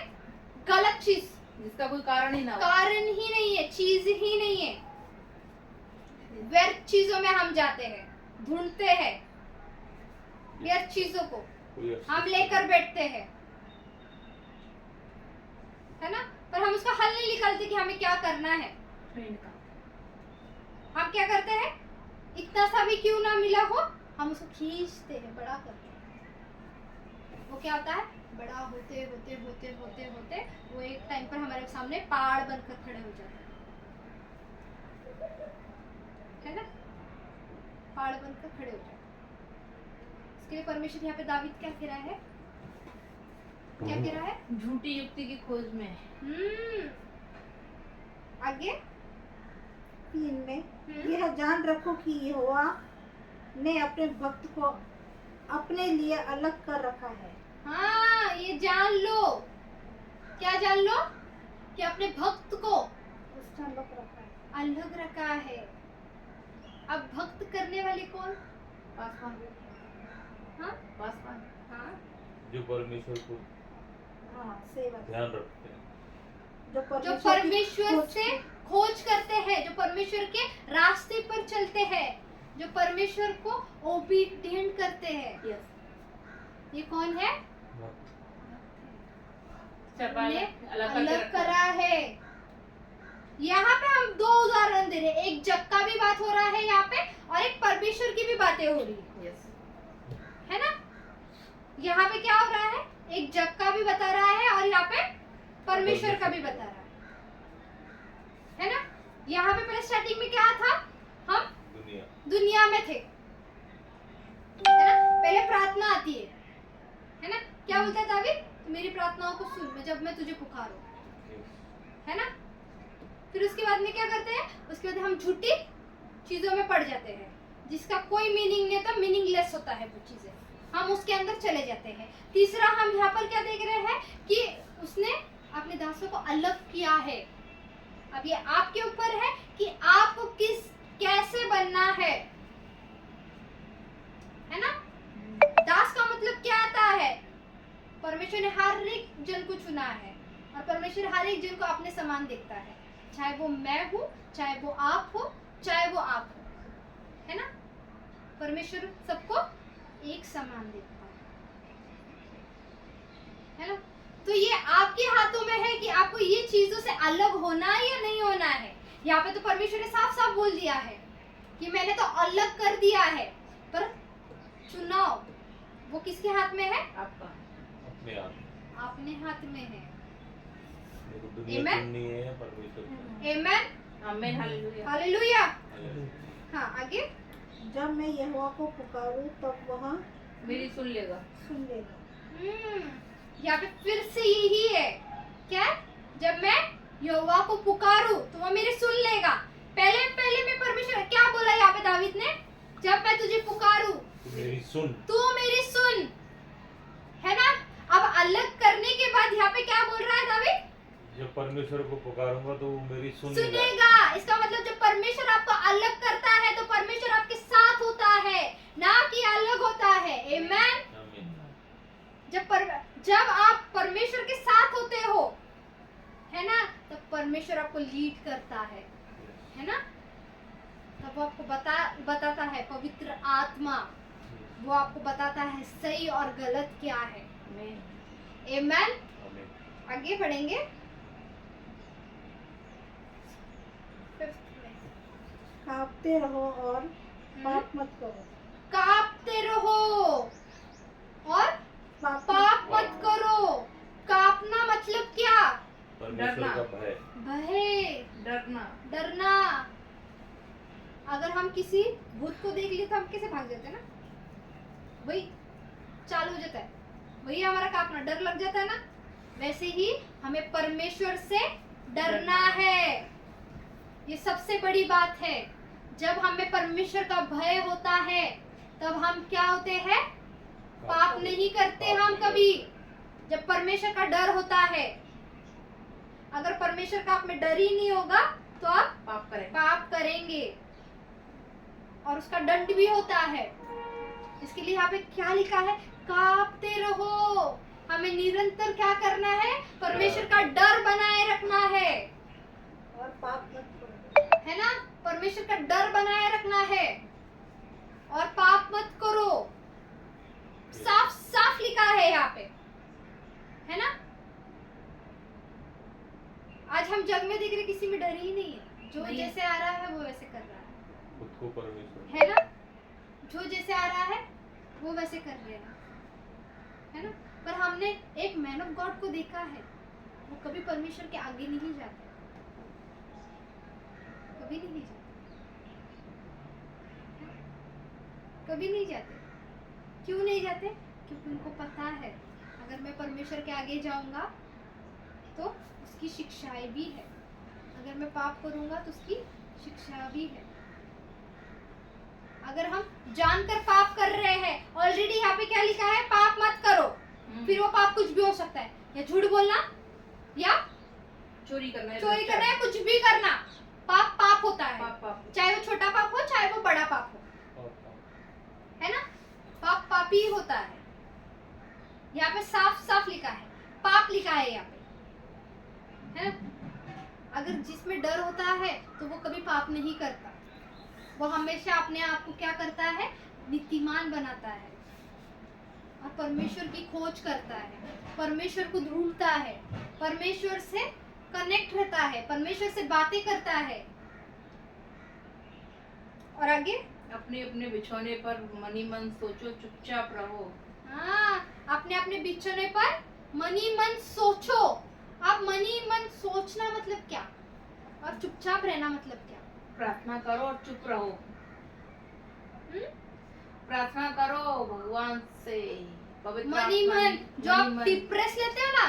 गलत चीज, जिसका कोई कारण ही ना हो। कारण ही नहीं है, चीज ही नहीं है, व्यर्थ चीजों में हम जाते हैं, ढूंढते हैं व्यर्थ चीजों को, हम लेकर बैठते हैं, है ना? पर हम उसका हल नहीं निकालते कि हमें क्या करना है। हम क्या करते हैं? इतना सा भी क्यों ना मिला हो, हम उसको खींचते हैं, बड़ा करते हैं। वो क्या होता है? बड़ा होते होते होते होते होते वो एक टाइम पर हमारे सामने पहाड़ बनकर खड़े हो जाते है ना? पहाड़ बनकर खड़े हो जाते। इसके लिए परमेश्वर यहाँ पे दावीद क्या कह रहा है? क्या कह रहा है? झूठी युक्ति की खोज में। आगे 3 में यह जान रखो कि यहोवा ने अपने भक्त को अपने लिए अलग कर रखा है। हाँ, ये जान लो। क्या जान लो? कि अपने भक्त को उसने अलग रखा है। अलग रखा है। अब भक्त करने वाले कौन? पासवान। हाँ? पासवान। हाँ? जो परमेश्वर को हाँ, सेवा। ध्यान रखते हैं, जो जो परमेश्वर परमेश्वर से खोज करते हैं, जो परमेश्वर के रास्ते पर चलते हैं, जो परमेश्वर को ओबीडिएंट करते हैं। यस। ये कौन है? हमने अलग करा है। यहाँ पे हम 2 उदाहरण दे रहे हैं, एक जग का भी बात हो रहा है यहाँ पे और एक परमेश्वर की भी बातें हो रही है। यस। है ना? यहाँ पे क्या हो रहा है? एक जग का भी बता रहा है और यहाँ पे परमेश्वर का भी बता रहा है ना? यहाँ पे पहले स्टार्टिंग में क्या था? हम दुनिया में थे, है ना? पहले प्रार्थना आती है ना? क्या बोलता है दावीद? मेरी प्रार्थनाओं को सुन, जब मैं तुझे पुकारूं, है ना? फिर उसके बाद में क्या करते हैं? उसके बाद हम झूठी चीजों में पड़ जाते हैं, जिसका कोई मीनिंग नहीं होता, मीनिंगलेस होता है वो चीजें, हम उसके अंदर चले जाते हैं। तीसरा हम यहाँ पर क्या देख रहे हैं? कि उसने अपने दासों को अलग किया है। अब ये आपके ऊपर है कि आपको कैसे बनना है ना। दास का मतलब क्या आता है? परमेश्वर ने हर एक जन को चुना है और परमेश्वर हर एक जन को अपने समान देखता है, चाहे वो मैं हूँ, चाहे वो आप हो, चाहे वो आप हो, है ना। परमेश्वर सबको एक समान देखता है ना। तो ये आपके हाथों में है कि आपको ये चीजों से अलग होना है या नहीं होना है। यहाँ पे तो परमेश्वर ने साफ साफ बोल दिया है कि मैंने तो अलग कर दिया है, पर चुनाव वो किसके हाथ में है? आपका अपने आप अपने हाथ में है। देखो, दुनिया Amen? चुननी है परमेश्वर को। आमेन, आमेन, हालेलुया। हालेलुया। हाँ, आगे। जब मैं यहोवा को पुकारूं तब वह मेरी सुन लेगा। सुन लेगा। यहाँ पे फिर से यही है, क्या? जब मैं यहोवा को पुकारूं तो वो मेरी सुन लेगा। पहले में परमेश्वर क्या बोला यहाँ पे दावीद ने? जब मैं तुझे पुकारूं मेरी सुन, तू मेरी सुन, है ना। अब अलग करने के बाद यहाँ पे क्या बोल रहा है दावीद? जब परमेश्वर को पुकारूंगा तो वो मेरी सुनेगा। इसका मतलब जब परमेश्वर आपको अलग करता है तो परमेश्वर आपके साथ होता है, ना कि अलग होता है। आमेन। आमीन। जब आप परमेश्वर के साथ होते हो, है ना, तब परमेश्वर आपको लीड करता है ना। तब वो आपको बताता है, पवित्र आत्मा वो आपको बताता है सही और गलत क्या है। आमेन। आमीन। आगे बढ़ेंगे। कांपते रहो और पाप मत करो। कांपते रहो और पाप पाप मत करो। कांपना मतलब क्या? परमेश्वर का भय, भय, डरना। अगर हम किसी भूत को देख लिए तो हम कैसे भाग जाते हैं ना, वही चालू हो जाता है, वही हमारा कांपना, डर लग जाता है ना। वैसे ही हमें परमेश्वर से डरना है। ये सबसे बड़ी बात है। जब हमें परमेश्वर का भय होता है तब हम क्या होते हैं? पाप नहीं करते हम कभी। जब परमेश्वर का डर होता है, अगर परमेश्वर का आप में डर ही नहीं होगा तो आप पाप करेंगे और उसका दंड भी होता है। इसके लिए यहाँ पे क्या लिखा है? कांपते रहो। हमें निरंतर क्या करना है? परमेश्वर का डर बनाए रखना है, और पाप मत करो। है ना। परमेश्वर का डर बनाए रखना है और पाप मत करो। साफ साफ लिखा है यहाँ पे, है ना। आज हम जग में देख रहे किसी में डर ही नहीं है। जो नहीं। जैसे आ रहा है वो वैसे कर रहा है, खुद को परमेश्वर, है ना। जो जैसे आ रहा है वो वैसे कर रहे हैं, है ना। पर हमने एक मैन ऑफ गॉड को देखा है, वो कभी परमेश्वर के आगे नहीं जाते, कभी नहीं जाते, कभी नहीं जाते। क्यों नहीं जाते? क्योंकि उनको पता है अगर मैं परमेश्वर के आगे जाऊंगा तो उसकी शिक्षाएं भी है, अगर मैं पाप करूंगा तो उसकी शिक्षा भी है। अगर हम जानकर पाप कर रहे हैं, ऑलरेडी यहाँ पे क्या लिखा है? पाप मत करो। फिर वो पाप कुछ भी हो सकता है, या झूठ बोलना, या चोरी करना है, कुछ भी करना। पाप पाप होता है, पाप। चाहे वो छोटा पाप हो चाहे वो बड़ा पाप हो, है ना। पाप पाप ही होता है। यहाँ पे साफ साफ लिखा है, पाप लिखा है यहाँ पे, है ना। अगर जिसमें डर होता है तो वो कभी पाप नहीं करता, वो हमेशा अपने आप को क्या करता है? नीतिमान बनाता है और परमेश्वर की खोज करता है, परमेश्वर को ढूंढता है, परमेश्वर से कनेक्ट रहता है, परमेश्वर से बातें करता है। और आगे, अपने अपने बिछौने पर मनी मन सोचो, चुपचाप रहो। हाँ, अपने अपने बिछौने पर मनी मन सोचो। आप मनी मन सोचना मतलब क्या और चुपचाप रहना मतलब क्या? प्रार्थना करो और चुप रहो। हम्म? प्रार्थना करो भगवान से, पवित्र मनी आत्मा मन, जो आप मनी मन। डिप्रेस लेते हो ना,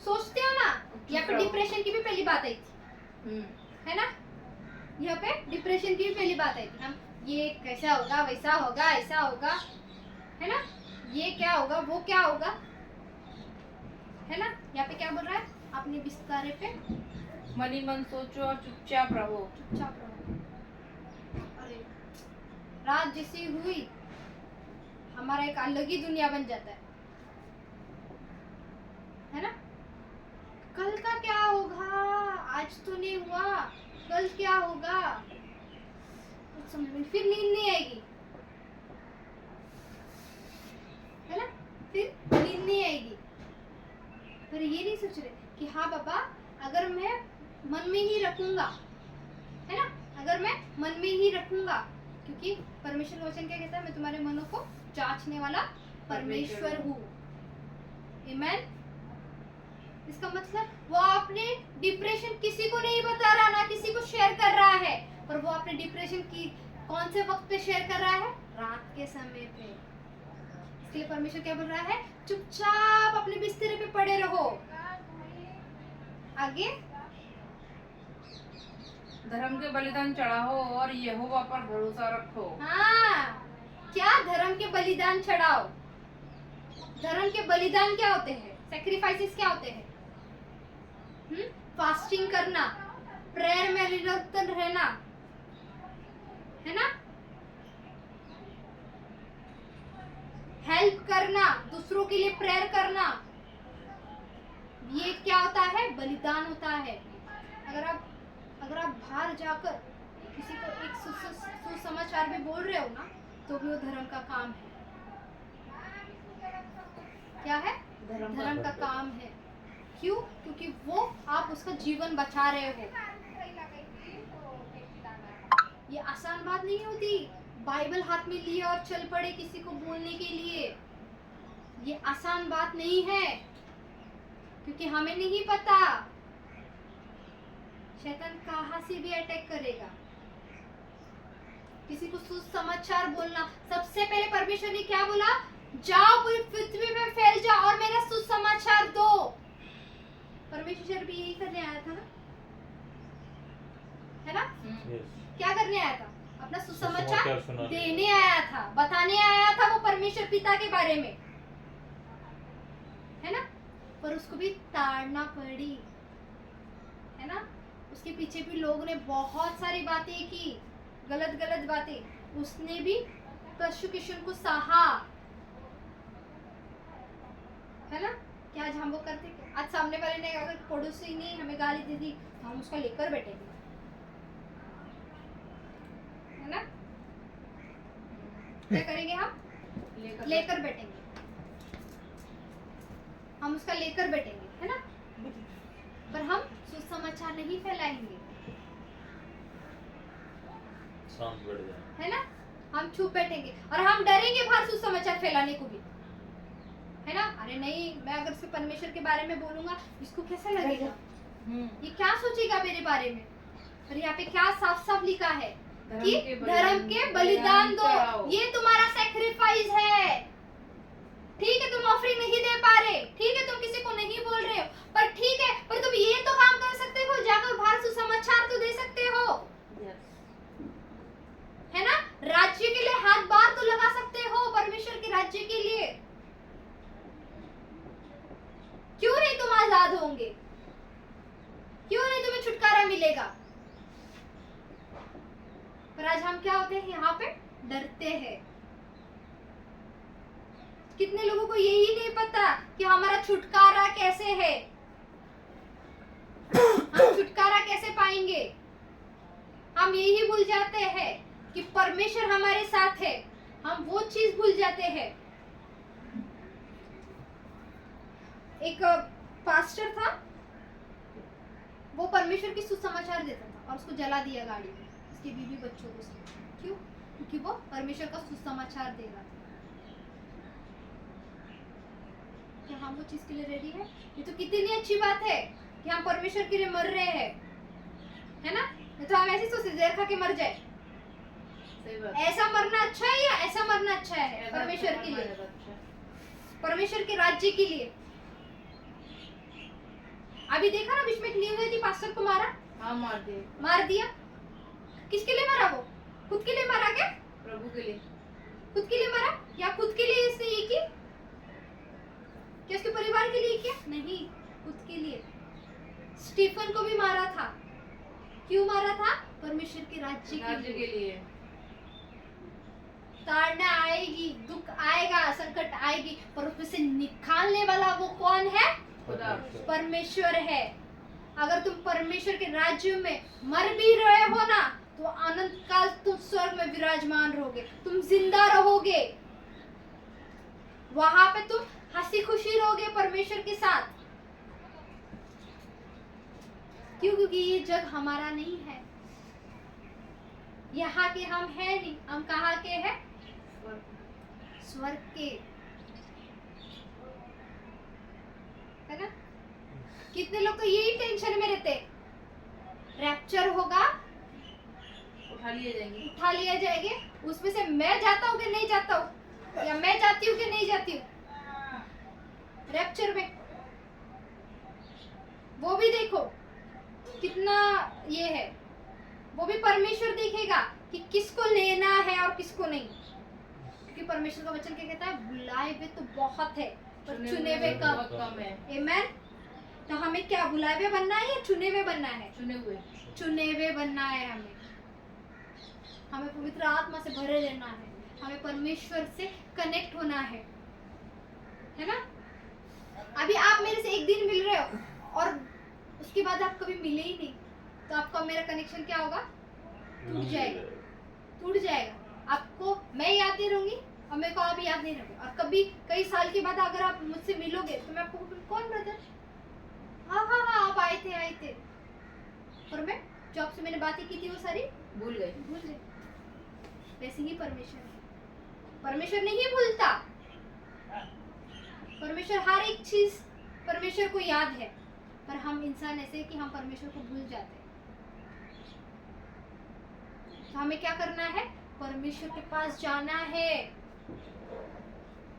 सोचते हो ना, यहाँ पे रहो। डिप्रेशन की भी पहली बात आई थी, है ना। यहाँ पे डिप्रेशन की भी पहली बात आई थी। हम ये कैसा होगा, वैसा होगा, ऐसा होगा, है ना, ये क्या होगा, वो क्या होगा, है ना। यहाँ पे क्या बोल रहा है? अपने बिस्तारे पे मन ही मन सोचो और चुपचाप रहो। चुपचाप रहो। अरे रात जैसी हुई हमारा एक अलग ही दुनिया बन जाता है ना? कल का क्या होगा, आज तो नहीं हुआ, कल क्या होगा कुछ समझ में, फिर नींद नहीं आएगी, है ना? फिर नींद नहीं आएगी। पर ये नहीं सोच रहे कि हाँ बाबा, अगर मैं मन में ही रखूंगा, है ना, अगर मैं मन में ही रखूंगा, क्योंकि परमेश्वर का वचन क्या कहता है, मैं तुम्हारे मनों को जांचने वाला परमेश्वर हूँ। आमीन। इसका मतलब वो अपने डिप्रेशन किसी को नहीं बता रहा, ना किसी को शेयर कर रहा है, पर वो अपने डिप्रेशन की कौन से वक्त पे शेयर कर रहा है? रात के समय पे। इसलिए परमेश्वर क्या बोल रहा है? चुपचाप अपने बिस्तर पे पड़े रहो। आगे धर्म के बलिदान चढ़ाओ और यहोवा पर भरोसा रखो। हाँ, क्या धर्म के बलिदान चढ़ाओ? धर्म के बलिदान क्या होते हैं? सैक्रिफाइसेस क्या होते हैं? फास्टिंग करना, प्रेयर में निरंतर रहना, है ना, हेल्प करना, दूसरों के लिए प्रेयर करना, ये क्या होता है? बलिदान होता है। अगर आप बाहर जाकर किसी को एक सुसमाचार भी बोल रहे हो ना, तो भी वो धर्म का काम है। क्या है? धर्म का काम है। क्यों? क्योंकि वो आप उसका जीवन बचा रहे हो। ये आसान बात नहीं होती, बाइबल हाथ में लिए और चल पड़े किसी को बोलने के लिए। ये आसान बात नहीं है, क्योंकि हमें नहीं पता शैतान कहाँ से भी अटैक करेगा। किसी को सुसमाचार बोलना, सबसे पहले परमेश्वर ने क्या बोला? जाओ पूरी पृथ्वी में फैल जाओ और मेरा सुसमाचार दो। परमेश्वर भी यही करने आया था ना, है ना? क्या करने आया था? अपना सुसमाचार देने आया था, बताने आया था वो परमेश्वर पिता के बारे में, है ना? पर उसको भी ताड़ना पड़ी, है ना? उसके पीछे भी लोगों ने बहुत सारी बातें की, गलत गलत बातें। उसने भी परसिक्यूशन को सहा, है ना? क्या आज हम वो करते? आज सामने वाले ने अगर पड़ोसी ने हमें गाली दे दी तो हम उसको लेकर बैठेंगे, है ना? क्या करेंगे हम? लेकर बैठेंगे, हम उसका लेकर बैठेंगे, है ना? पर हम सुसमाचार नहीं फैलाएंगे, शांत बैठ जाए, है ना? हम चुप बैठेंगे और हम डरेंगे बाहर सुसमाचार फैलाने को भी, है ना? अरे नहीं, मैं अगर सिर्फ परमेश्वर के बारे में बोलूंगा, इसको कैसा लगेगा? ये क्या सोचेगा मेरे बारे में? पर यहाँ पे क्या साफ साफ लिखा है कि धर्म के बलिदान दो, ये तुम्हारा सैक्रिफाइस है। ठीक है, तुम ऑफरिंग नहीं दे पा रहे, ठीक है, तुम किसी को नहीं बोल रहे हो, पर ठीक है, पर तुम ये तो काम कर सकते हो, जाकर बाहर सुसमाचार तो दे सकते हो, है ना? राज्य के लिए हाथ बार तो लगा सकते हो, परमेश्वर के राज्य के लिए। क्यों नहीं तुम आजाद होंगे? क्यों नहीं तुम्हें छुटकारा मिलेगा? पर आज हम क्या होते हैं? यहाँ पे डरते हैं। कितने लोगों को यही नहीं पता कि हमारा छुटकारा कैसे है, हम छुटकारा कैसे पाएंगे। हम यही भूल जाते हैं कि परमेश्वर हमारे साथ है, हम वो चीज भूल जाते हैं। एक पास्टर था, वो परमेश्वर की सुसमाचार देता था और उसको जला दिया गाड़ी में, उसकी बीवी बच्चों को। क्यों? क्योंकि वो परमेश्वर का सुसमाचार दे रहा था। क्या हम वो चीज के लिए रेडी है? ये तो कितनी अच्छी बात है कि हम परमेश्वर के लिए मर रहे हैं, है ना? नहीं तो हम ऐसे सोचते जहर खा के मर जाए। ऐसा मरना अच्छा है या ऐसा मरना अच्छा है? परमेश्वर के लिए, परमेश्वर के राज्य के लिए। अभी देखा ना, बीच में एक न्यूज़ आई थी, पास्टर को मारा। हाँ, मार दिया। किसके लिए मारा? वो खुद के लिए मारा क्या? प्रभु के लिए। खुद के लिए मारा या खुद के लिए इसने ये की? क्या उसके परिवार के लिए किया? नहीं, खुद के लिए। स्टीफन को भी मारा था। क्यों मारा था? परमेश्वर के राज्य राज्य के के लिए। लिए। ताड़ना आएगी, दुख आएगा, संकट आएगी, पर उसमें से निकालने वाला वो कौन है? खुदा। परमेश्वर है। अगर तुम परमेश्वर के राज्य में मर भी रहे हो ना, तो अनंत काल तुम स्वर्ग में विराजमान रहोगे, तुम जिंदा रहोगे, वहां पे तुम हंसी खुशी रहोगे परमेश्वर के साथ। क्यों? क्योंकि ये जग हमारा नहीं है, यहाँ के हम है नहीं, हम कहाँ के हैं? स्वर्ग के, है ना? कितने लोग तो यही टेंशन में रहते, रैप्चर होगा, उठा लिए जाएंगे। उठा लिए जाएंगे, उसमें से मैं जाता हूँ कि नहीं जाता हूँ, या मैं जाती हूँ कि नहीं जाती हूँ रैप्चर में। वो भी देखो कितना ये है, वो भी परमेश्वर देखेगा कि किसको लेना है और किसको नहीं। क्योंकि परमेश्वर का वचन क्या कहता है? बुलाए हुए तो बहुत है, पर चुने हुए बहुत कम। कम है। आमेन। तो हमें क्या बुलाए हुए बनना है या चुने हुए बनना है? चुने हुए। चुने हुए बनना है हमें। हमें पवित्र आत्मा से भरे रहना है, हमें परमेश्वर से कनेक्ट होना है ना? अभी आप मेरे से एक दिन मिल रहे हो और उसके बाद आप कभी मिले ही नहीं, तो आपका मेरा कनेक्शन क्या होगा? टूट जाएगा, टूट जाएगा। आपको मैं याद नहीं रहूंगी और मेरे को आप याद नहीं रहोगे, और कभी कई साल के बाद अगर आप मुझसे मिलोगे तो मैं आपको बोलूंगी, कौन ब्रदर? हाँ हाँ हाँ आप आए थे। और मैं जो आपसे मैंने बातें की थी वो सारी भूल गए। भूल गए। वैसे ही परमेश्वर है, परमेश्वर नहीं भूलता। परमेश्वर हर एक चीज परमेश्वर को याद है, पर हम इंसान ऐसे हैं कि हम परमेश्वर को भूल जाते हैं। तो हमें क्या करना है? परमेश्वर के पास जाना है,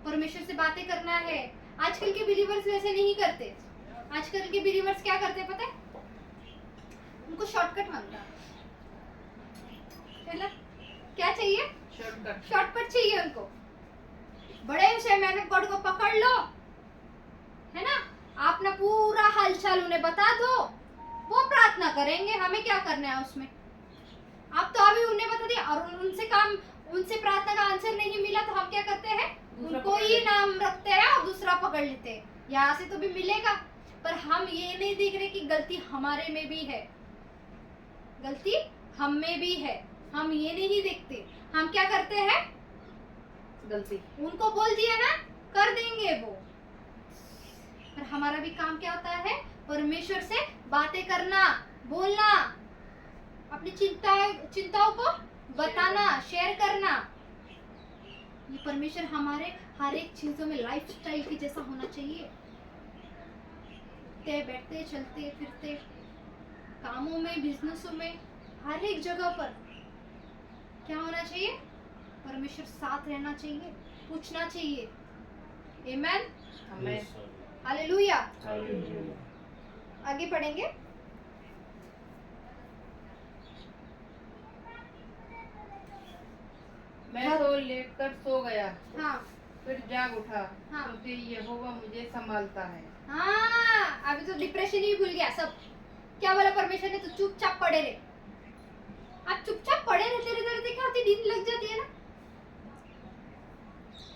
परमेश्वर से बातें करना है। आजकल के बिलीवर्स वैसे नहीं करते। आजकल के बिलीवर्स क्या करते हैं पता है? उनको शॉर्टकट मांगता है ना? क्या चाहिए? शॉर्टकट। शॉर्टकट चाहिए उनको। बड़े से मैन ऑफ गॉड को पकड़ लो, है ना? आप ना पूरा हालचाल उन्हें बता दो, वो प्रार्थना करेंगे। हमें क्या करना है उसमें? आप तो अभी उन्हें बता दिया और उनसे प्रार्थना का आंसर नहीं मिला, तो हम क्या करते हैं? उनको ही नाम रखते हैं और दूसरा पकड़ लेते हैं। यहाँ से तो भी मिलेगा, पर हम ये नहीं देख रहे कि गलती हमारे में भी है, गलती हम में भी है। हम ये नहीं देखते। हम क्या करते हैं? गलती। उनको बोल दिया ना, कर देंगे वो। पर हमारा भी काम क्या होता है? परमेश्वर से बातें करना, बोलना, अपनी चिंताओं को बताना, शेयर करना। ये परमेश्वर हमारे हर एक चीजों में लाइफस्टाइल की जैसा होना चाहिए। बैठते चलते फिरते, कामों में, बिजनेसों में, हर एक जगह पर क्या होना चाहिए? परमेश्वर साथ रहना चाहिए, पूछना चाहिए। आमेन। हमें हालेलुया। आगे पढ़ेंगे। मैं तो लेटकर सो गया, हाँ फिर जाग उठा, हाँ। क्योंकि यहोवा मुझे संभालता है। हाँ, अभी तो डिप्रेशन ही भूल गया सब। क्या बोला परमेश्वर ने? तो चुपचाप पड़े रहे। आप चुपचाप पड़े रहते क्या होती? नींद लग जाती है ना,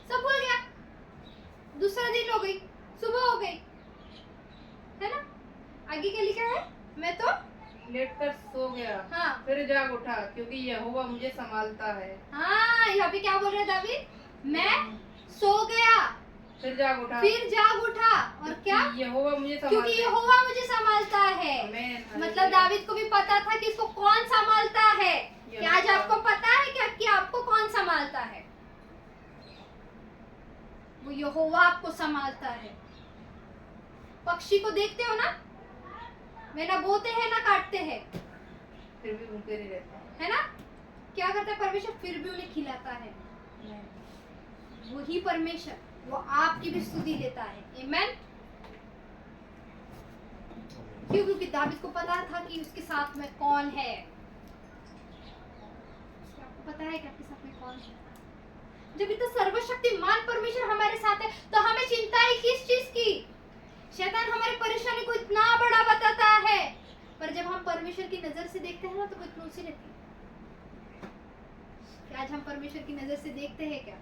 सब भूल गया। दूसरा दिन हो गई, सुबह हो गई, है ना? आगे क्या लिखा है? मैं तो लेटकर सो गया, हाँ फिर जाग उठा, क्योंकि यहोवा मुझे संभालता है। हाँ, यहाँ पे क्या बोल रहे दावीद? मैं सो गया, फिर जाग उठा, फिर जाग उठा, और क्या? यहोवा मुझे क्योंकि संभालता है। यहोवा मुझे संभालता है। आमेन। मतलब दावीद को भी पता था कि इसको कौन संभालता है। क्या आज आपको पता है क्या कि आपको कौन संभालता है? वो यहोवा आपको संभालता है। पक्षी को देखते हो ना, वे ना बोते हैं ना काटते हैं, फिर भी भूखे नहीं रहते, है ना? क्या करता है परमेश्वर? फिर भी उन्हें खिलाता है। वही परमेश्वर, वो आपकी भी स्तुति देता है। आमेन। क्यों? क्योंकि दावीद को पता था कि उसके साथ में कौन है। आपको पता है कि आपके साथ में कौन है? जब इतना सर्वशक्तिमान परमेश्वर हमारे साथ है, तो हमें चिंता है किस चीज की? शैतान हमारी परेशानी को इतना बड़ा बताता है, पर जब हम परमेश्वर की नजर से देखते हैं ना तो कितनी ऊंची रहती है। क्या आज हम परमेश्वर की नजर से देखते हैं क्या?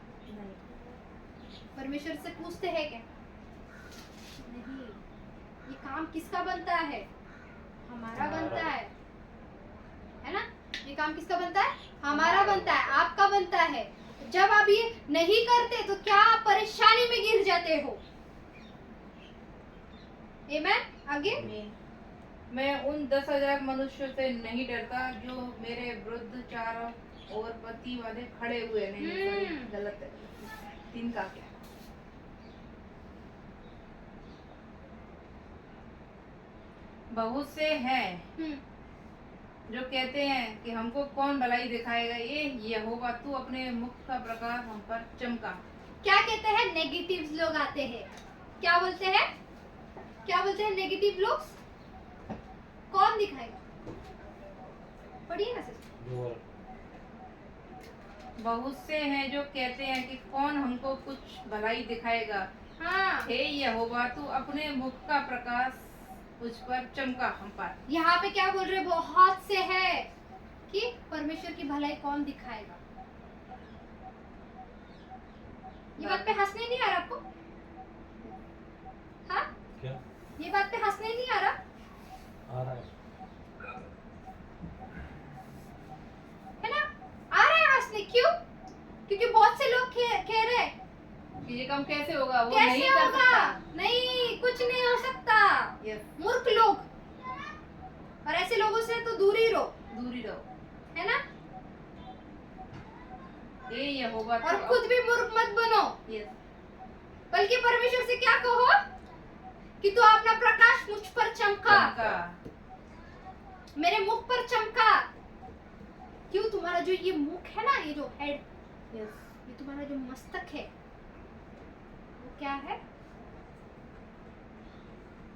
परमेश्वर से पूछते हैं क्या? नहीं। ये काम किसका बनता है? हमारा बनता है ना? ये काम किसका बनता है? हमारा बनता है, आपका बनता है। जब आप ये नहीं करते तो क्या आप परेशानी में गिर जाते हो? आमीन। आगे मैं उन 10,000 मनुष्यों से नहीं डरता जो मेरे विरुद्ध चारों ओर पति वाले खड़े हुए नहीं। गलत है। 3 का क्या? बहुत से हैं जो कहते हैं कि हमको कौन भलाई दिखाएगा, ये यहोवा तू अपने मुख का प्रकाश हम पर चमका। क्या कहते हैं? नेगेटिव लोग आते हैं, क्या बोलते हैं? क्या बोलते हैं नेगेटिव लोग? कौन दिखाएगा? पढ़िए ना सिस्टर। बहुत से हैं जो कहते हैं कि कौन हमको कुछ भलाई दिखाएगा। हाँ, हे यहोवा तू अपने मुख का प्रकाश मुझ पर चमका हम पर। यहाँ पे क्या बोल रहे? बहुत से है कि परमेश्वर की भलाई कौन दिखाएगा। ये बात पे हंसने नहीं आ रहा आपको? हाँ, क्या ये बात पे हंसने नहीं आ रहा? आ रहा है। है ना? आ रहा है हंसने। क्यों? क्योंकि बहुत से लोग कह रहे हैं कि ये काम कैसे होगा, वो कैसे नहीं कर होगा? सकता। नहीं, कुछ नहीं हो सकता। Yes, मूर्ख लोग, और ऐसे लोगों से तो दूर ही रहो, दूरी रहो। है ना? हे यहोवा और तू खुद भी मूर्ख मत बनो, Yes, बल्कि परमेश्वर से क्या कहो कि तू अपना प्रकाश मुझ पर चमका, चमका। मेरे मुख पर चमका। क्यों? तुम्हारा जो ये मुख है ना, ये जो हेड, Yes, ये तुम्हारा जो मस्तक है, वो क्या है?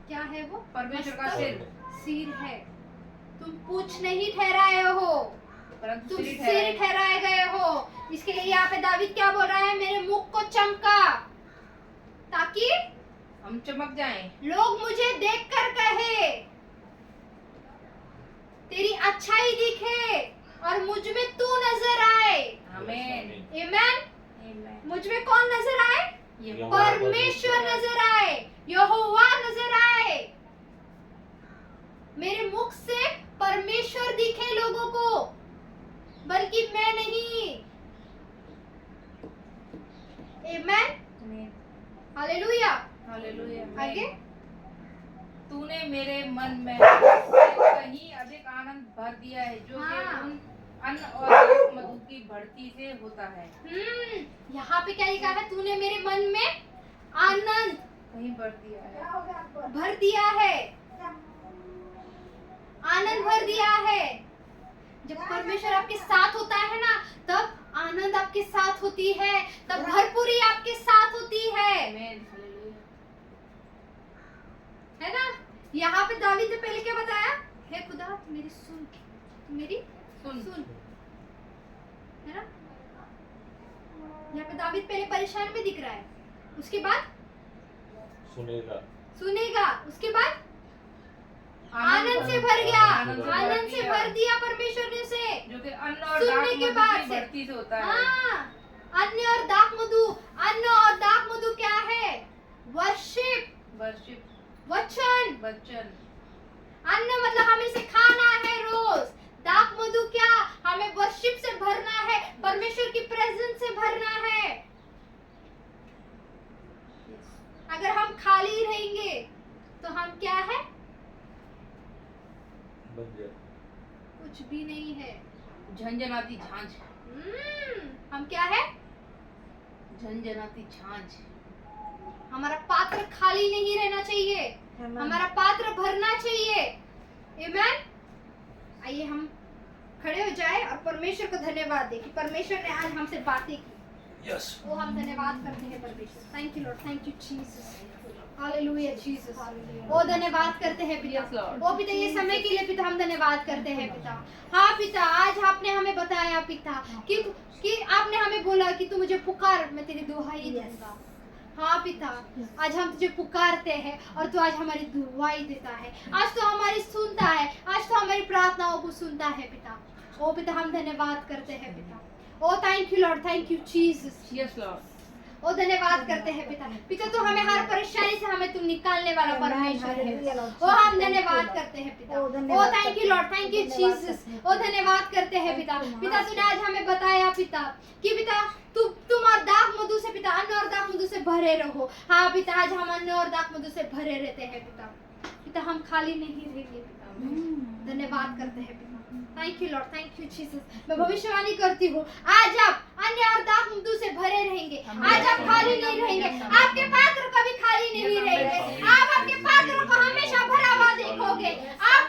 क्या है वो? परमेश्वर का मस्तक, सिर। सिर है। तुम पूछ नहीं ठहराए हो, परंतु तुम सिर सिर ठहराए। ठहराए गए हो। इसके लिए यहाँ पे दावीद क्या बोल रहा है? मेरे मुख को चमका, ताकि हम चमक जाएं। लोग मुझे देखकर कहे, तेरी अच्छाई दिखे और मुझ में तू नजर आए। आमीन। आमीन। आमीन। मुझ में कौन नजर आए? ये परमेश्वर नजर आए, यहोवा नजर आए। मेरे मुख से परमेश्वर दिखे लोगों को, बल्कि मैं नहीं। आमीन। आमीन। हालेलुया। हालेलुया। आगे तूने मेरे मन में कहीं अधिक आनंद भर दिया है, जो कि हाँ। उन अन्न और दाख मधु की बढ़ती से होता है। यहाँ पे क्या लिखा है? तूने मेरे मन में आनंद कहीं भर दिया है। भर दिया है, आनंद भर दिया है। जब परमेश्वर आपके साथ होता है ना, तब आनंद आपके साथ होती है, तब भरपूरी आपके साथ होती है। आमीन। हालेलुया। है ना? यहाँ पे दावीद ने पहले क्या बताया? हे खुदा, तू मेरी सुन, तू मेरी सुन। सुन। है ना? यहाँ पे दावीद पहले परेशान में दिख रहा है, उसके बाद सुनेगा। सुनेगा, उसके बाद आनंद से भर गया, आनंद से भर दिया परमेश्वर ने उसे, जो कि अन्न और सुनने दाख के मधु बाद की से। बढ़ती से होता है। हाँ, अन्न और दाख मधु। अन्न और दाख मधु क्या है? वर्शिप, वर्शिप, वचन। वचन। अन्न मतलब हमें से खाना है रोज। दाख मधु क्या? हमें वर्शिप से भरना है, परमेश्वर की प्रेजेंस से भरना है। अगर हम खाली रहेंगे तो हम क्या है? बन जाए। कुछ भी नहीं है। झंझनाती झांझ। हम क्या है? झंझनाती झांझ। हमारा पात्र खाली नहीं रहना चाहिए, हमारा पात्र भरना चाहिए। आमीन। आइए हम खड़े हो जाए और परमेश्वर को धन्यवाद दें कि परमेश्वर ने आज हमसे बातें की। यस। वो हम धन्यवाद करते हैं परमेश्वर। Thank you Lord, thank you Jesus, hallelujah Jesus. ओ धन्यवाद करते हैं पिता। Yes, Lord. ओ पिता, ये समय के लिए पिता हम धन्यवाद करते हैं पिता। हाँ पिता, आज आपने हमें बताया पिता कि आपने हमें बोला कि तू मुझे पुकार, मैं तेरी दुहाई दूंगा। हाँ पिता, आज हम तुझे पुकारते हैं और तू आज हमारी दुआई देता है। आज तो हमारी सुनता है, आज तो हमारी प्रार्थनाओं को सुनता है पिता। ओ पिता, हम धन्यवाद करते हैं पिता। Oh thank you Lord, thank you Jesus. Yes Lord. ओ धन्यवाद करते हैं पिता। पिता, तो हमें हर परेशानी से हमें तुम निकालने वाला परमेश्वर है। ओ हम धन्यवाद करते हैं पिता। Oh thank you Lord, thank you Jesus. ओ धन्यवाद करते हैं पिता। पिता, तूने आज हमें बताया पिता कि पिता तुम और दाख मधु से पिता, अन्न और दाख मधु से भरे रहो। हाँ पिता, आज हम अन्न और दाख मधु से भरे रहते हैं पिता। पिता, हम खाली नहीं रहेंगे पिता। धन्यवाद करते हैं पिता। Thank you Lord, thank you Jesus. मैं भविष्यवाणी करती हूँ, आज आप अन्य और दाख मधु से भरे रहेंगे। आज आप खाली नहीं रहेंगे। आपके पात्र कभी खाली नहीं रहेंगे। आप आपके पात्रों को हमेशा भरा हुआ देखोगे। आप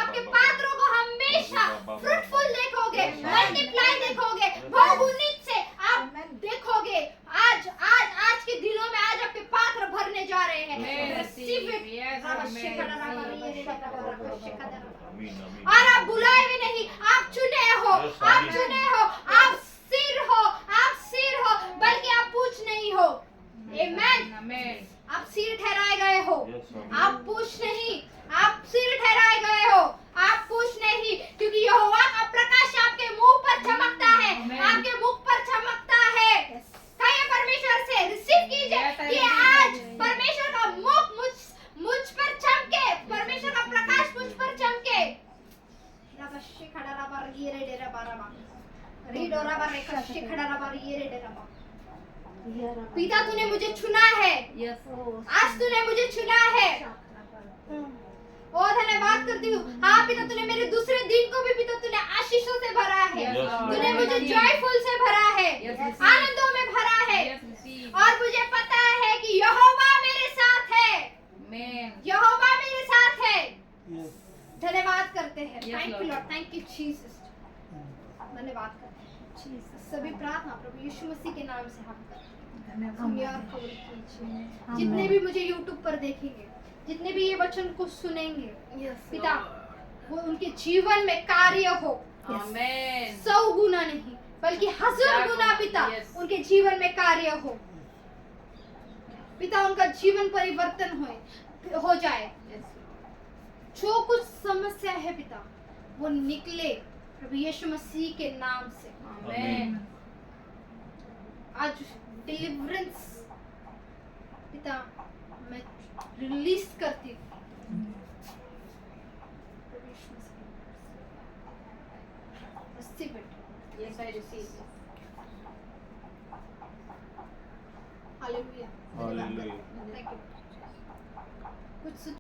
आपके पात्रों को हमेशा फ्रूटफुल देखोगे, मल्टीप्लाई देखोगे, बहुगुणित से आप देखोगे। आज आज आज के दिनों में आज आपके पात्र भरने जा रहे हैं। Receive it. और आप बुलाए भी नहीं, आप चुने हो, आप चुने हो, आप सिर हो, आप सिर हो, बल्कि आप पूछ नहीं हो। आमेन। आमेन। आप सिर ठहराए गए हो, Yes, Amen. आप पूछ नहीं, आप सिर ठहराए गए हो, आप पूछ नहीं, क्योंकि यहोवा का प्रकाश आपके मुंह पर चमकता है, Amen. आपके मुख पर चमकता है। कहिए परमेश्वर से, रिसीव कीजिए Yes, कि Amen. आज परमेश्वर का मुख मुझ पर चमके, परमेश्वर का प्रकाश मुझ पर चमके। पिता, तूने मुझे चुना है, यस। आज तूने मुझे चुना है। ओ धन्यवाद करती हूँ। हाँ पिता, तूने मेरे दूसरे दिन को भी पिता तूने आशीषों से भरा है। Yes, Lord. तूने मुझे जॉयफुल से भरा है, Yes, receive. आनंदों में भरा है। Yes receive. और मुझे पता है कि यहोवा मेरे साथ है, आमेन। यहोवा मेरे साथ है। Yes. धन्यवाद करते हैं। Yes, thank you Lord. Lord, thank you Jesus. धन्यवाद करते हैं जीसस। सभी प्रार्थना प्रभु यीशु मसीह के नाम से हम करते हैं। सुनिए और कबूल कीजिए। जितने भी मुझे YouTube पर देखेंगे, जितने भी ये वचन को सुनेंगे, पिता, वो उनके जीवन में कार्य हो। आमेन। 100 गुना नहीं, बल्कि 1000 गुना पिता Yes. उनके जीवन में कार्य हो। पिता, उनका जीवन परिवर्तन हो जाए। जो कुछ समस्या है पिता, वो निकले प्रभु यीशु मसीह के नाम से। आमेन। आज डिलीवरेंस पिता मैं रिलीज करती हूँ। प्रभु यीशु मसीह के नाम से। Receive it. Yes, I receive. Hallelujah. Hallelujah. Thank you. कुछ